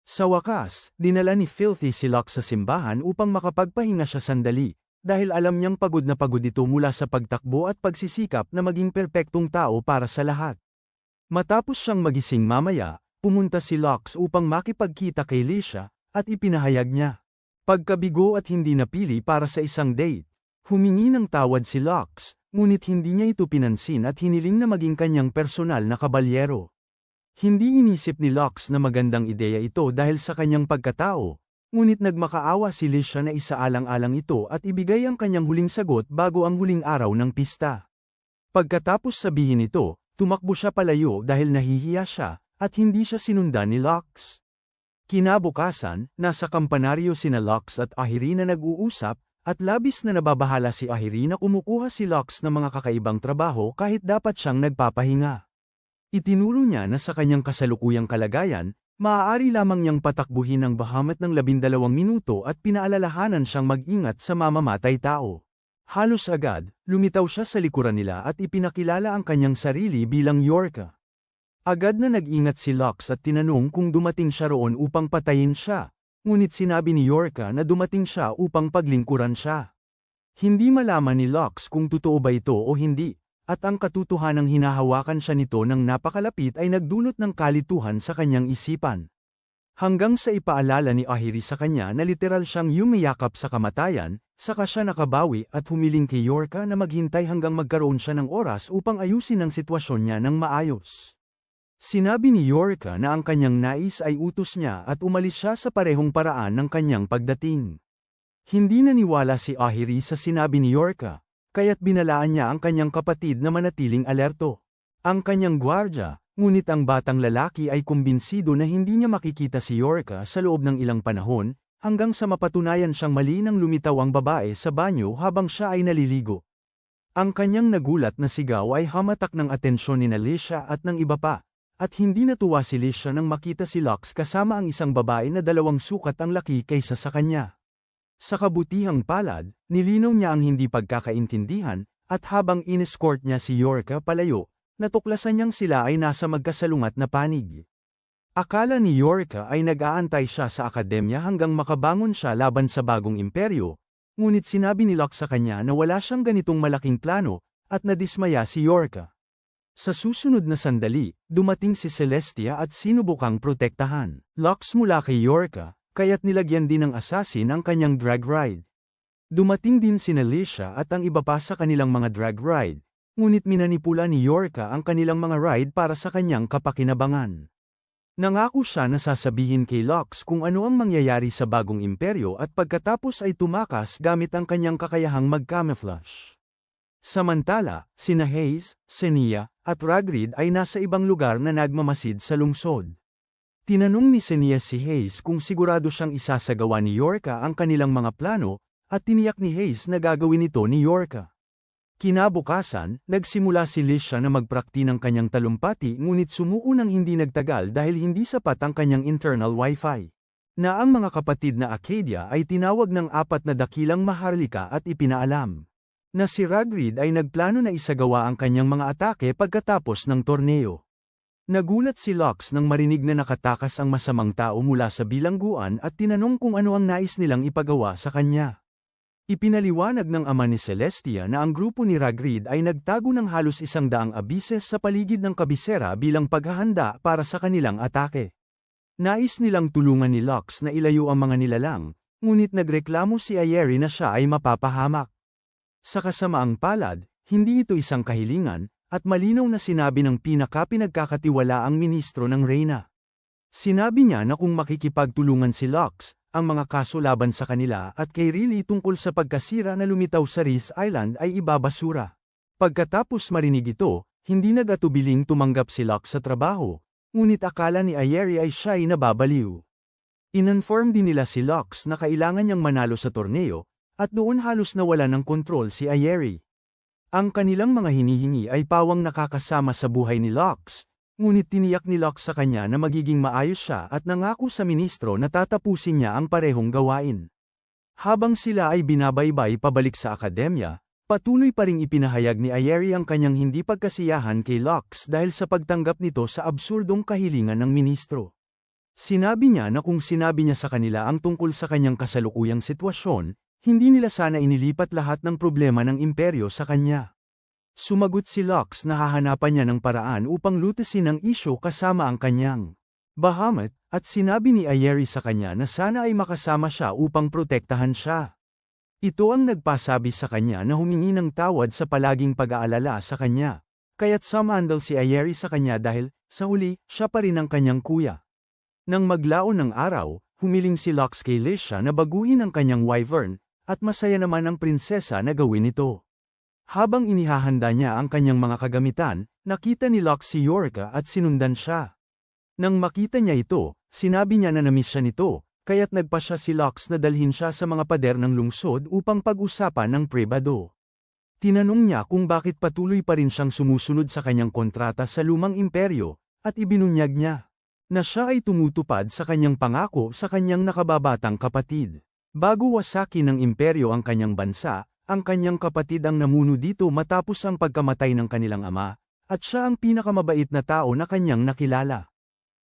Sa wakas, dinala ni Filthy si Lux sa simbahan upang makapagpahinga siya sandali, dahil alam niyang pagod na pagod ito mula sa pagtakbo at pagsisikap na maging perpektong tao para sa lahat. Matapos siyang magising mamaya, pumunta si Lux upang makipagkita kay Lisha, at ipinahayag niya. Pagkabigo at hindi napili para sa isang date, humingi ng tawad si Lux, ngunit hindi niya ito pinansin at hiniling na maging kanyang personal na kabalyero. Hindi inisip ni Lux na magandang ideya ito dahil sa kanyang pagkatao, ngunit nagmakaawa si Lisha na isaalang-alang ito at ibigay ang kanyang huling sagot bago ang huling araw ng pista. Pagkatapos sabihin ito, tumakbo siya palayo dahil nahihiya siya, at hindi siya sinundan ni Lux. Kinabukasan, nasa kampanaryo sina Lux at Ahiri na nag-uusap, at labis na nababahala si Ahiri na kumukuha si Lux ng mga kakaibang trabaho kahit dapat siyang nagpapahinga. Itinuro niya na sa kanyang kasalukuyang kalagayan, maaari lamang niyang patakbuhin ang Bahamut ng 12 minuto at pinaalalahanan siyang mag-ingat sa mamamatay tao. Halos agad, lumitaw siya sa likuran nila at ipinakilala ang kanyang sarili bilang Yorka. Agad na nag-ingat si Lux at tinanong kung dumating siya roon upang patayin siya, ngunit sinabi ni Yorka na dumating siya upang paglingkuran siya. Hindi malaman ni Lux kung totoo ba ito o hindi, at ang katotohanang hinahawakan siya nito ng napakalapit ay nagdulot ng kalituhan sa kanyang isipan. Hanggang sa ipaalala ni Ahiri sa kanya na literal siyang yumayakap sa kamatayan, saka siya nakabawi at humiling kay Yorka na maghintay hanggang magkaroon siya ng oras upang ayusin ang sitwasyon niya ng maayos. Sinabi ni Yorka na ang kanyang nais ay utos niya at umalis siya sa parehong paraan ng kanyang pagdating. Hindi naniwala si Ahiri sa sinabi ni Yorka, kaya't binalaan niya ang kanyang kapatid na manatiling alerto. Ang kanyang gwardya, ngunit ang batang lalaki ay kumbinsido na hindi niya makikita si Yorka sa loob ng ilang panahon, hanggang sa mapatunayan siyang mali nang lumitaw ang babae sa banyo habang siya ay naliligo. Ang kanyang nagulat na sigaw ay hamatak ng atensyon ni Lisha at ng iba pa, at hindi natuwa si Lisha nang makita si Lux kasama ang isang babae na 2 sukat ang laki kaysa sa kanya. Sa kabutihang palad, nilinaw niya ang hindi pagkakaintindihan, at habang inescort niya si Yorka palayo, natuklasan niyang sila ay nasa magkasalungat na panig. Akala ni Yorka ay nag-aantay siya sa akademya hanggang makabangon siya laban sa bagong imperyo, ngunit sinabi ni Lux sa kanya na wala siyang ganitong malaking plano, at nadismaya si Yorka. Sa susunod na sandali, dumating si Celestia at sinubukang protektahan Lux mula kay Yorka, kaya't nilagyan din ng assassin ang kanyang drag ride. Dumating din sina Lisha at ang iba pa sa kanilang mga drag ride, ngunit minanipula ni Yorka ang kanilang mga ride para sa kanyang kapakinabangan. Nangako siya na sasabihin kay Lux kung ano ang mangyayari sa bagong imperyo at pagkatapos ay tumakas gamit ang kanyang kakayahang mag-camouflage. Samantala, sina Hayes, Senia, at Ragrid ay nasa ibang lugar na nagmamasid sa lungsod. Tinanong ni Senia si Hayes kung sigurado siyang isasagawa ni Yorka ang kanilang mga plano, at tiniyak ni Hayes na gagawin ito ni Yorka. Kinabukasan, nagsimula si Lisha na magprakti ng kanyang talumpati ngunit sumuko ng hindi nagtagal dahil hindi sapat ang kanyang internal wifi. Na ang mga kapatid na Acadia ay tinawag ng 4 na dakilang maharlika at ipinaalam na si Ragrid ay nagplano na isagawa ang kanyang mga atake pagkatapos ng torneo. Nagulat si Lux nang marinig na nakatakas ang masamang tao mula sa bilangguan at tinanong kung ano ang nais nilang ipagawa sa kanya. Ipinaliwanag ng ama ni Celestia na ang grupo ni Ragrid ay nagtago ng halos 100 abises sa paligid ng kabisera bilang paghahanda para sa kanilang atake. Nais nilang tulungan ni Lux na ilayo ang mga nilalang, ngunit nagreklamo si Ayeri na siya ay mapapahamak. Sa kasamaang palad, hindi ito isang kahilingan, at malinaw na sinabi ng pinagkakatiwalaang ministro ng Reyna. Sinabi niya na kung makikipagtulungan si Lux, ang mga kaso laban sa kanila at kay Riley tungkol sa pagkasira na lumitaw sa Reese Island ay ibabasura. Pagkatapos marinig ito, hindi nag-atubiling tumanggap si Lux sa trabaho, ngunit akala ni Ayeri ay siya ay nababaliw. Ininform din nila si Lux na kailangan niyang manalo sa torneo, at doon halos nawala ng kontrol si Ayeri. Ang kanilang mga hinihingi ay pawang nakakasama sa buhay ni Lux, ngunit tiniyak ni Lux sa kanya na magiging maayos siya at nangako sa ministro na tatapusin niya ang parehong gawain. Habang sila ay binabaybay pabalik sa akademya, patuloy pa ring ipinahayag ni Ayeri ang kanyang hindi pagkasiyahan kay Lux dahil sa pagtanggap nito sa absurdong kahilingan ng ministro. Sinabi niya na kung sinabi niya sa kanila ang tungkol sa kanyang kasalukuyang sitwasyon, Hindi nila sana inilipat lahat ng problema ng imperyo sa kanya. Sumagot si Lux na hahanapan niya ng paraan upang lutasin ang isyu kasama ang kanyang Bahamut, at sinabi ni Ayeri sa kanya na sana ay makasama siya upang protektahan siya. Ito ang nagpasabi sa kanya na humingi ng tawad sa palaging pag-aalala sa kanya. Kaya't sumandal si Ayeri sa kanya dahil, sa huli, siya pa rin ang kanyang kuya. Nang maglaon ng araw, humiling si Lux kay Lisha na baguhin ang kanyang wyvern, at masaya naman ang prinsesa na gawin ito. Habang inihahanda niya ang kanyang mga kagamitan, nakita ni Lux si Yorka at sinundan siya. Nang makita niya ito, sinabi niya na namiss siya nito, kaya't nagpa siya si Lux na dalhin siya sa mga pader ng lungsod upang pag-usapan ng pribado. Tinanong niya kung bakit patuloy pa rin siyang sumusunod sa kanyang kontrata sa lumang imperyo, at ibinunyag niya na siya ay tumutupad sa kanyang pangako sa kanyang nakababatang kapatid. Bago wasakin ng imperyo ang kanyang bansa, ang kanyang kapatid ang namuno dito matapos ang pagkamatay ng kanilang ama, at siya ang pinakamabait na tao na kanyang nakilala.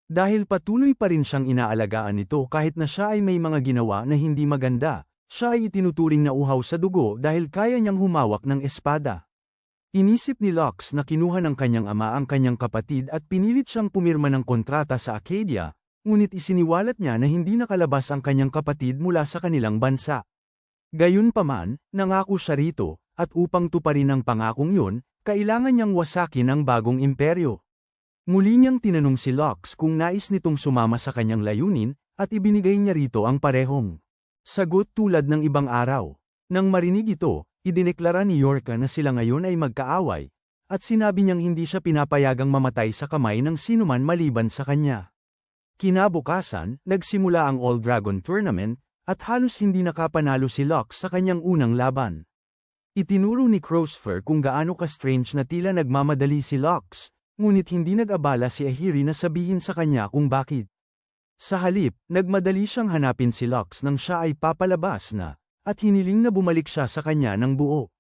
Dahil patuloy pa rin siyang inaalagaan nito kahit na siya ay may mga ginawa na hindi maganda, siya ay itinuturing na uhaw sa dugo dahil kaya niyang humawak ng espada. Inisip ni Lux na kinuha ng kanyang ama ang kanyang kapatid at pinilit siyang pumirma ng kontrata sa Acadia, ngunit isiniwalat niya na hindi nakalabas ang kanyang kapatid mula sa kanilang bansa. Gayunpaman, nangako siya rito, at upang tuparin ang pangakong yun, kailangan niyang wasakin ang bagong imperyo. Muli niyang tinanong si Lux kung nais nitong sumama sa kanyang layunin, at ibinigay niya rito ang parehong sagot tulad ng ibang araw. Nang marinig ito, idineklara ni Yorka na sila ngayon ay magkaaway, at sinabi niyang hindi siya pinapayagang mamatay sa kamay ng sinuman maliban sa kanya. Kinabukasan, nagsimula ang All Dragon Tournament, at halos hindi nakapanalo si Lux sa kanyang unang laban. Itinuro ni Crossfur kung gaano ka-strange na tila nagmamadali si Lux, ngunit hindi nag-abala si Ahiri na sabihin sa kanya kung bakit. Sa halip, nagmadali siyang hanapin si Lux nang siya ay papalabas na, at hiniling na bumalik siya sa kanya ng buo.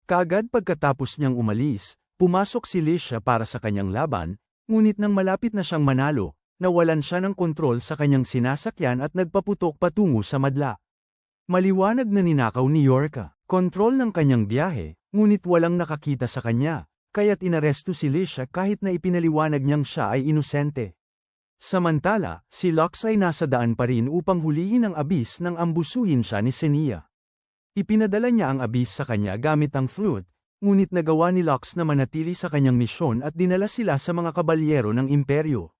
Kaagad pagkatapos niyang umalis, pumasok si Lisha para sa kanyang laban, ngunit nang malapit na siyang manalo, nawalan siya ng kontrol sa kanyang sinasakyan at nagpaputok patungo sa madla. Maliwanag na ninakaw ni Yorka kontrol ng kanyang biyahe, ngunit walang nakakita sa kanya. Kaya't inaresto si Lisha kahit na ipinaliwanag niyang siya ay inosente. Samantala, si Lux ay nasa daan pa rin upang hulihin ang abis nang ambusuhin siya ni Senia. Ipinadala niya ang abis sa kanya gamit ang flute, ngunit nagawa ni Lux na manatili sa kanyang misyon at dinala sila sa mga kabalyero ng imperyo.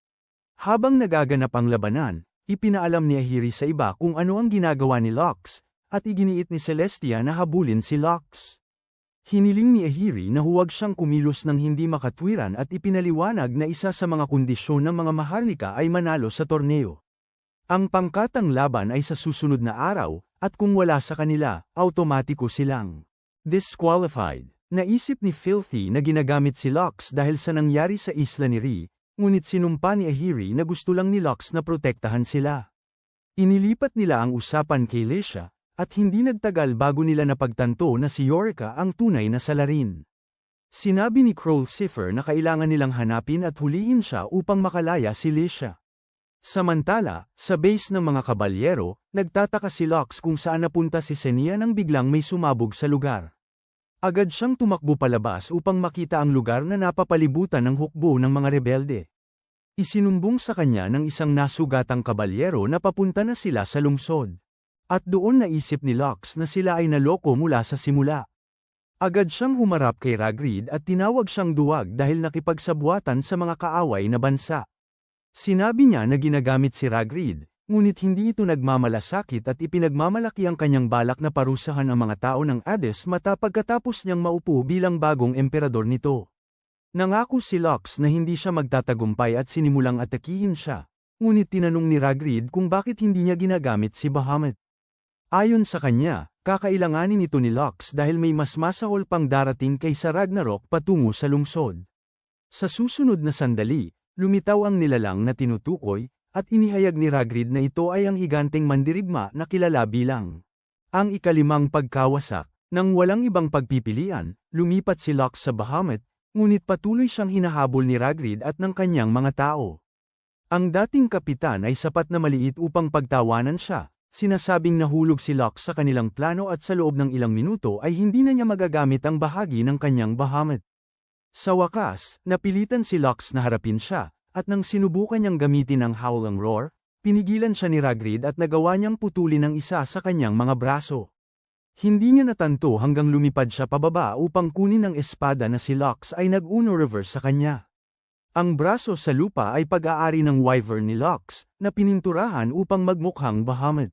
Habang nagaganap ang labanan, ipinaalam ni Ahiri sa iba kung ano ang ginagawa ni Lux, at iginiit ni Celestia na habulin si Lux. Hiniling ni Ahiri na huwag siyang kumilos ng hindi makatwiran at ipinaliwanag na isa sa mga kondisyon ng mga maharlika ay manalo sa torneo. Ang pangkatang laban ay sa susunod na araw, at kung wala sa kanila, automatiko silang disqualified. Naisip ni Filthy na ginagamit si Lux dahil sa nangyari sa isla ni Ri, ngunit sinumpa ni Ahiri na gusto lang ni Lux na protektahan sila. Inilipat nila ang usapan kay Lisha, at hindi nagtagal bago nila napagtanto na si Yorka ang tunay na salarin. Sinabi ni Crowlsiffer na kailangan nilang hanapin at hulihin siya upang makalaya si Lisha. Samantala, sa base ng mga kabalyero, nagtataka si Lux kung saan napunta si Senia nang biglang may sumabog sa lugar. Agad siyang tumakbo palabas upang makita ang lugar na napapalibutan ng hukbo ng mga rebelde. Isinumbong sa kanya ng isang nasugatang kabalyero na papunta na sila sa lungsod. At doon naisip ni Lux na sila ay naloko mula sa simula. Agad siyang humarap kay Ragrid at tinawag siyang duwag dahil nakipagsabuatan sa mga kaaway na bansa. Sinabi niya na ginagamit si Ragrid, ngunit hindi ito nagmamalasakit at ipinagmamalaki ang kanyang balak na parusahan ang mga tao ng Hades pagkatapos niyang maupo bilang bagong emperador nito. Nangako si Lux na hindi siya magtatagumpay at sinimulang atakihin siya, ngunit tinanong ni Ragrid kung bakit hindi niya ginagamit si Bahamut. Ayon sa kanya, kakailanganin ito ni Lux dahil may mas masahol pang darating kaysa Ragnarok patungo sa lungsod. Sa susunod na sandali, lumitaw ang nilalang na tinutukoy, at inihayag ni Ragrid na ito ay ang higanteng mandirigma na kilala bilang ang ikalimang pagkawasak. Nang walang ibang pagpipilian, lumipat si Lux sa Bahamut, ngunit patuloy siyang hinahabol ni Ragrid at ng kanyang mga tao. Ang dating kapitan ay sapat na maliit upang pagtawanan siya, sinasabing nahulog si Lux sa kanilang plano at sa loob ng ilang minuto ay hindi na niya magagamit ang bahagi ng kanyang Bahamut. Sa wakas, napilitan si Lux na harapin siya, at nang sinubukan niyang gamitin ang Howling Roar, pinigilan siya ni Ragrid at nagawa niyang putulin ang isa sa kanyang mga braso. Hindi niya natanto hanggang lumipad siya pababa upang kunin ang espada na si Lux ay nag-uno reverse sa kanya. Ang braso sa lupa ay pag-aari ng Wyvern ni Lux, na pininturahan upang magmukhang Bahamut.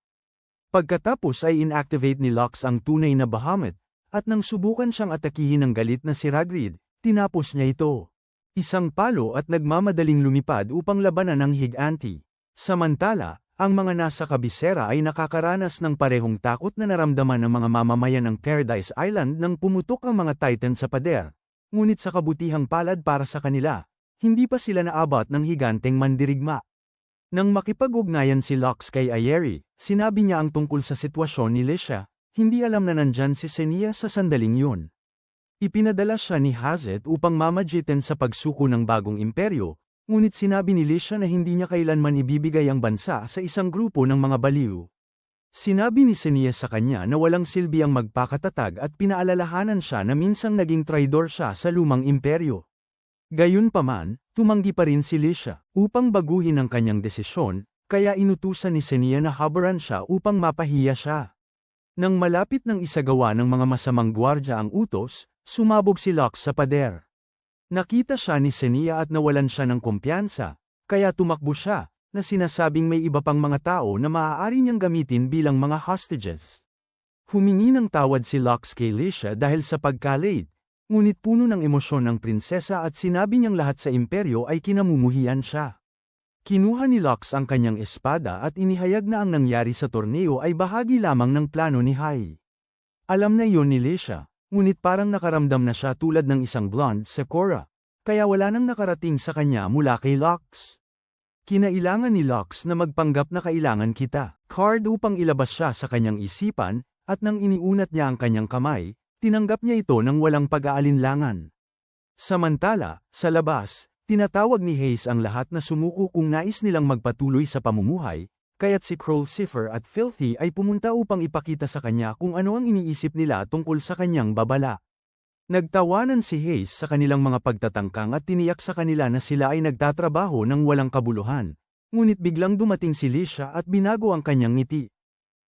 Pagkatapos ay inactivate ni Lux ang tunay na Bahamut, at nang subukan siyang atakihin ng galit na si Ragrid, tinapos niya ito. Isang palo at nagmamadaling lumipad upang labanan ang higanti. Samantala, ang mga nasa kabisera ay nakakaranas ng parehong takot na naramdaman ng mga mamamayan ng Paradise Island nang pumutok ang mga Titan sa pader. Ngunit sa kabutihang palad para sa kanila, hindi pa sila naabot ng higanteng mandirigma. Nang makipag-ugnayan si Lux kay Ayeri, sinabi niya ang tungkol sa sitwasyon ni Lisha, hindi alam na nandyan si Senia sa sandaling yun. Ipinadala siya ni Hazet upang mamagitan sa pagsuko ng bagong imperyo, ngunit sinabi ni Lisha na hindi niya kailanman ibibigay ang bansa sa isang grupo ng mga baliw. Sinabi ni Senia sa kanya na walang silbi ang magpakatatag at pinaalalahanan siya na minsang naging traidor siya sa lumang imperyo. Gayunpaman, tumanggi pa rin si Lisha upang baguhin ang kanyang desisyon, kaya inutusan ni Senia na habaran siya upang mapahiya siya. Nang malapit ng isagawa ng mga masamang gwardya ang utos, sumabog si Lux sa pader. Nakita siya ni Senia at nawalan siya ng kumpiyansa, kaya tumakbo siya, na sinasabing may iba pang mga tao na maaari niyang gamitin bilang mga hostages. Humingi ng tawad si Lux kay Lisha dahil sa pagka-late, ngunit puno ng emosyon ng prinsesa at sinabi niyang lahat sa imperyo ay kinamumuhian siya. Kinuha ni Lux ang kanyang espada at inihayag na ang nangyari sa torneo ay bahagi lamang ng plano ni Hai. Alam na iyon ni Lisha, ngunit parang nakaramdam na siya tulad ng isang blonde Sakura, kaya wala nang nakarating sa kanya mula kay Lux. Kinailangan ni Lux na magpanggap na kailangan kita, card upang ilabas siya sa kanyang isipan, at nang iniunat niya ang kanyang kamay, tinanggap niya ito ng walang pag-aalinlangan. Samantala, sa labas, tinatawag ni Hayes ang lahat na sumuko kung nais nilang magpatuloy sa pamumuhay, kaya't si Crowlsiffer at Filthy ay pumunta upang ipakita sa kanya kung ano ang iniisip nila tungkol sa kanyang babala. Nagtawanan si Hayes sa kanilang mga pagtatangkang at tiniyak sa kanila na sila ay nagtatrabaho ng walang kabuluhan, ngunit biglang dumating si Lisha at binago ang kanyang ngiti.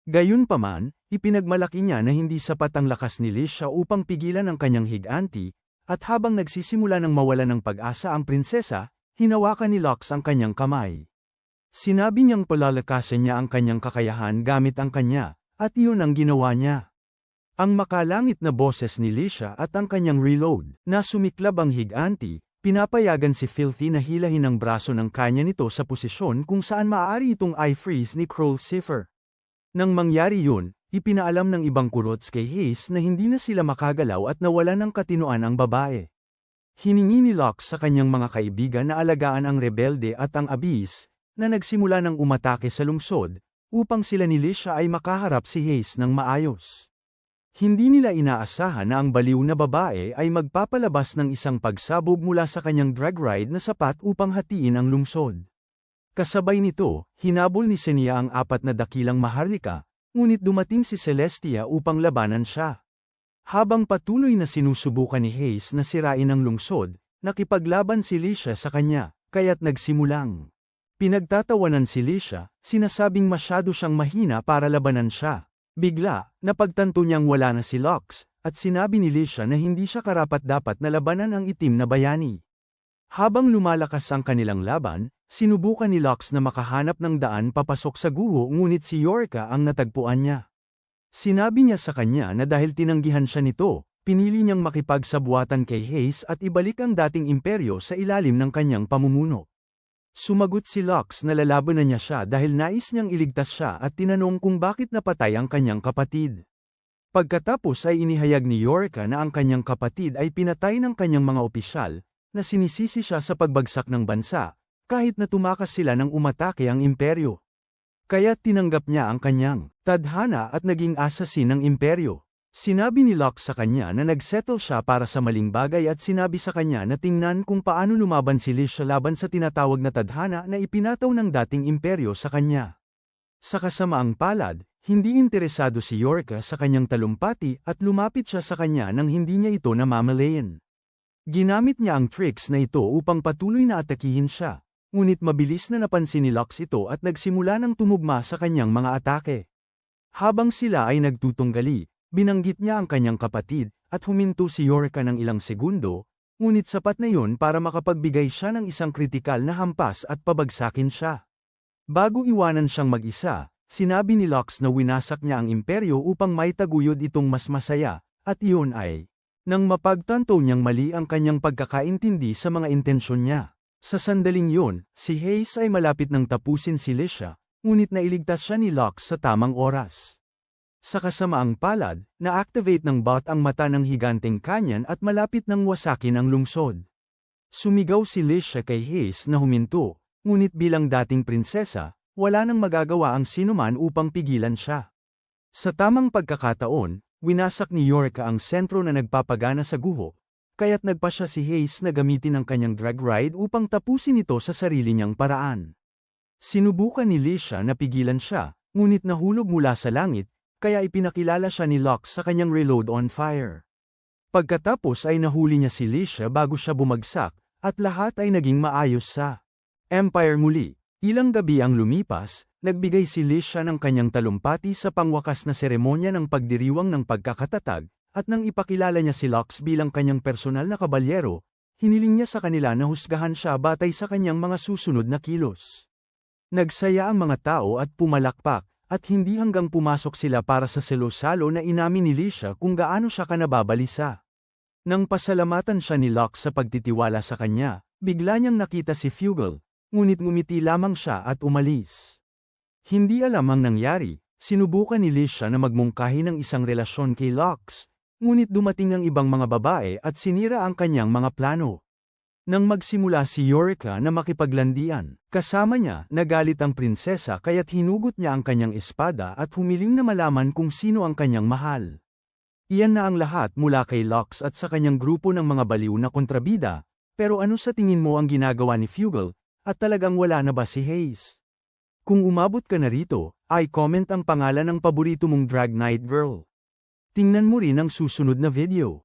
Gayunpaman, ipinagmalaki niya na hindi sapat ang lakas ni Lisha upang pigilan ang kanyang higanti, at habang nagsisimula ng mawala ng pag-asa ang prinsesa, hinawakan ni Lux ang kanyang kamay. Sinabi niyang palalakasin niya ang kanyang kakayahan gamit ang kanya, at iyon ang ginawa niya. Ang makalangit na boses ni Lisha at ang kanyang reload, na sumiklab ang higanti, pinapayagan si Filthy na hilahin ang braso ng kanya nito sa posisyon kung saan maaari itong i-freeze ni Crowlsiffer. Nang mangyari yun, ipinaalam ng ibang kurots kay Hayes na hindi na sila makagalaw at nawala ng katinoan ang babae. Hiningi ni Lux sa kanyang mga kaibigan na alagaan ang rebelde at ang Abyss, na nagsimula ng umatake sa lungsod, upang sila ni Lisha ay makaharap si Hayes ng maayos. Hindi nila inaasahan na ang baliw na babae ay magpapalabas ng isang pagsabog mula sa kanyang drag ride na sapat upang hatiin ang lungsod. Kasabay nito, hinabol ni Senia ang 4 na dakilang maharlika, ngunit dumating si Celestia upang labanan siya. Habang patuloy na sinusubukan ni Hayes na sirain ang lungsod, nakipaglaban si Lisha sa kanya, kaya't nagsimulang pinagtatawanan si Lisha, sinasabing masyado siyang mahina para labanan siya. Bigla, napagtanto niyang wala na si Lux, at sinabi ni Lisha na hindi siya karapat-dapat na labanan ang itim na bayani. Habang lumalakas ang kanilang laban, sinubukan ni Lux na makahanap ng daan papasok sa guho ngunit si Yorka ang natagpuan niya. Sinabi niya sa kanya na dahil tinanggihan siya nito, pinili niyang makipagsabuatan kay Hayes at ibalik ang dating imperyo sa ilalim ng kanyang pamumuno. Sumagot si Lux na lalabanan niya siya dahil nais niyang iligtas siya at tinanong kung bakit napatay ang kanyang kapatid. Pagkatapos ay inihayag ni Yorka na ang kanyang kapatid ay pinatay ng kanyang mga opisyal, na sinisisi siya sa pagbagsak ng bansa, kahit na tumakas sila nang umatake ang imperyo. Kaya tinanggap niya ang kanyang tadhana at naging asasin ng imperyo. Sinabi ni Lux sa kanya na nagsettle siya para sa maling bagay at sinabi sa kanya na tingnan kung paano lumaban si Lisha laban sa tinatawag na tadhana na ipinataw ng dating imperyo sa kanya. Sa kasamaang palad, hindi interesado si Yorka sa kanyang talumpati at lumapit siya sa kanya nang hindi niya ito namamalayan. Ginamit niya ang tricks na ito upang patuloy na atakihin siya, ngunit mabilis na napansin ni Lux ito at nagsimula ng tumugma sa kanyang mga atake. Habang sila ay nagtutunggali, binanggit niya ang kanyang kapatid, at huminto si Yorka ng ilang segundo, ngunit sapat na yun para makapagbigay siya ng isang kritikal na hampas at pabagsakin siya. Bago iwanan siyang mag-isa, sinabi ni Lux na winasak niya ang imperyo upang maitaguyod itong mas masaya, at iyon ay, nang mapagtanto niyang mali ang kanyang pagkakaintindi sa mga intensyon niya. Sa sandaling yun, si Hayes ay malapit nang tapusin si Lisha, ngunit nailigtas siya ni Lux sa tamang oras. Sa kasamaang palad, na-activate ng bot ang mata ng higanteng kanyan at malapit nang wasakin ang lungsod. Sumigaw si Lisha kay Hayes na huminto, ngunit bilang dating prinsesa, wala nang magagawa ang sinuman upang pigilan siya. Sa tamang pagkakataon, winasak ni Yorka ang sentro na nagpapagana sa guho, kaya't nagpa siya si Hayes na gamitin ang kanyang drag ride upang tapusin ito sa sarili niyang paraan. Sinubukan ni Lisha na pigilan siya, ngunit nahulog mula sa langit, kaya ipinakilala siya ni Lux sa kanyang reload on fire. Pagkatapos ay nahuli niya si Lisha bago siya bumagsak, at lahat ay naging maayos sa Empire muli. Ilang gabi ang lumipas, nagbigay si Lisha ng kanyang talumpati sa pangwakas na seremonya ng pagdiriwang ng pagkakatatag, at nang ipakilala niya si Lux bilang kanyang personal na kabalyero, hiniling niya sa kanila na husgahan siya batay sa kanyang mga susunod na kilos. Nagsaya ang mga tao at pumalakpak, at hindi hanggang pumasok sila para sa selo-salo na inamin ni Lisha kung gaano siya kanababalisa. Nang pasalamatan siya ni Lux sa pagtitiwala sa kanya, bigla niyang nakita si Fugal, ngunit ngumiti lamang siya at umalis. Hindi alam ang nangyari, sinubukan ni Lisha na magmungkahi ng isang relasyon kay Lux, ngunit dumating ang ibang mga babae at sinira ang kanyang mga plano. Nang magsimula si Yorka na makipaglandian, kasama niya, nagalit ang prinsesa kaya't hinugot niya ang kanyang espada at humiling na malaman kung sino ang kanyang mahal. Iyan na ang lahat mula kay Lux at sa kanyang grupo ng mga baliw na kontrabida, pero ano sa tingin mo ang ginagawa ni Fugal, at talagang wala na ba si Hayes? Kung umabot ka na rito, ay comment ang pangalan ng paborito mong Drag Knight Girl. Tingnan mo rin ang susunod na video.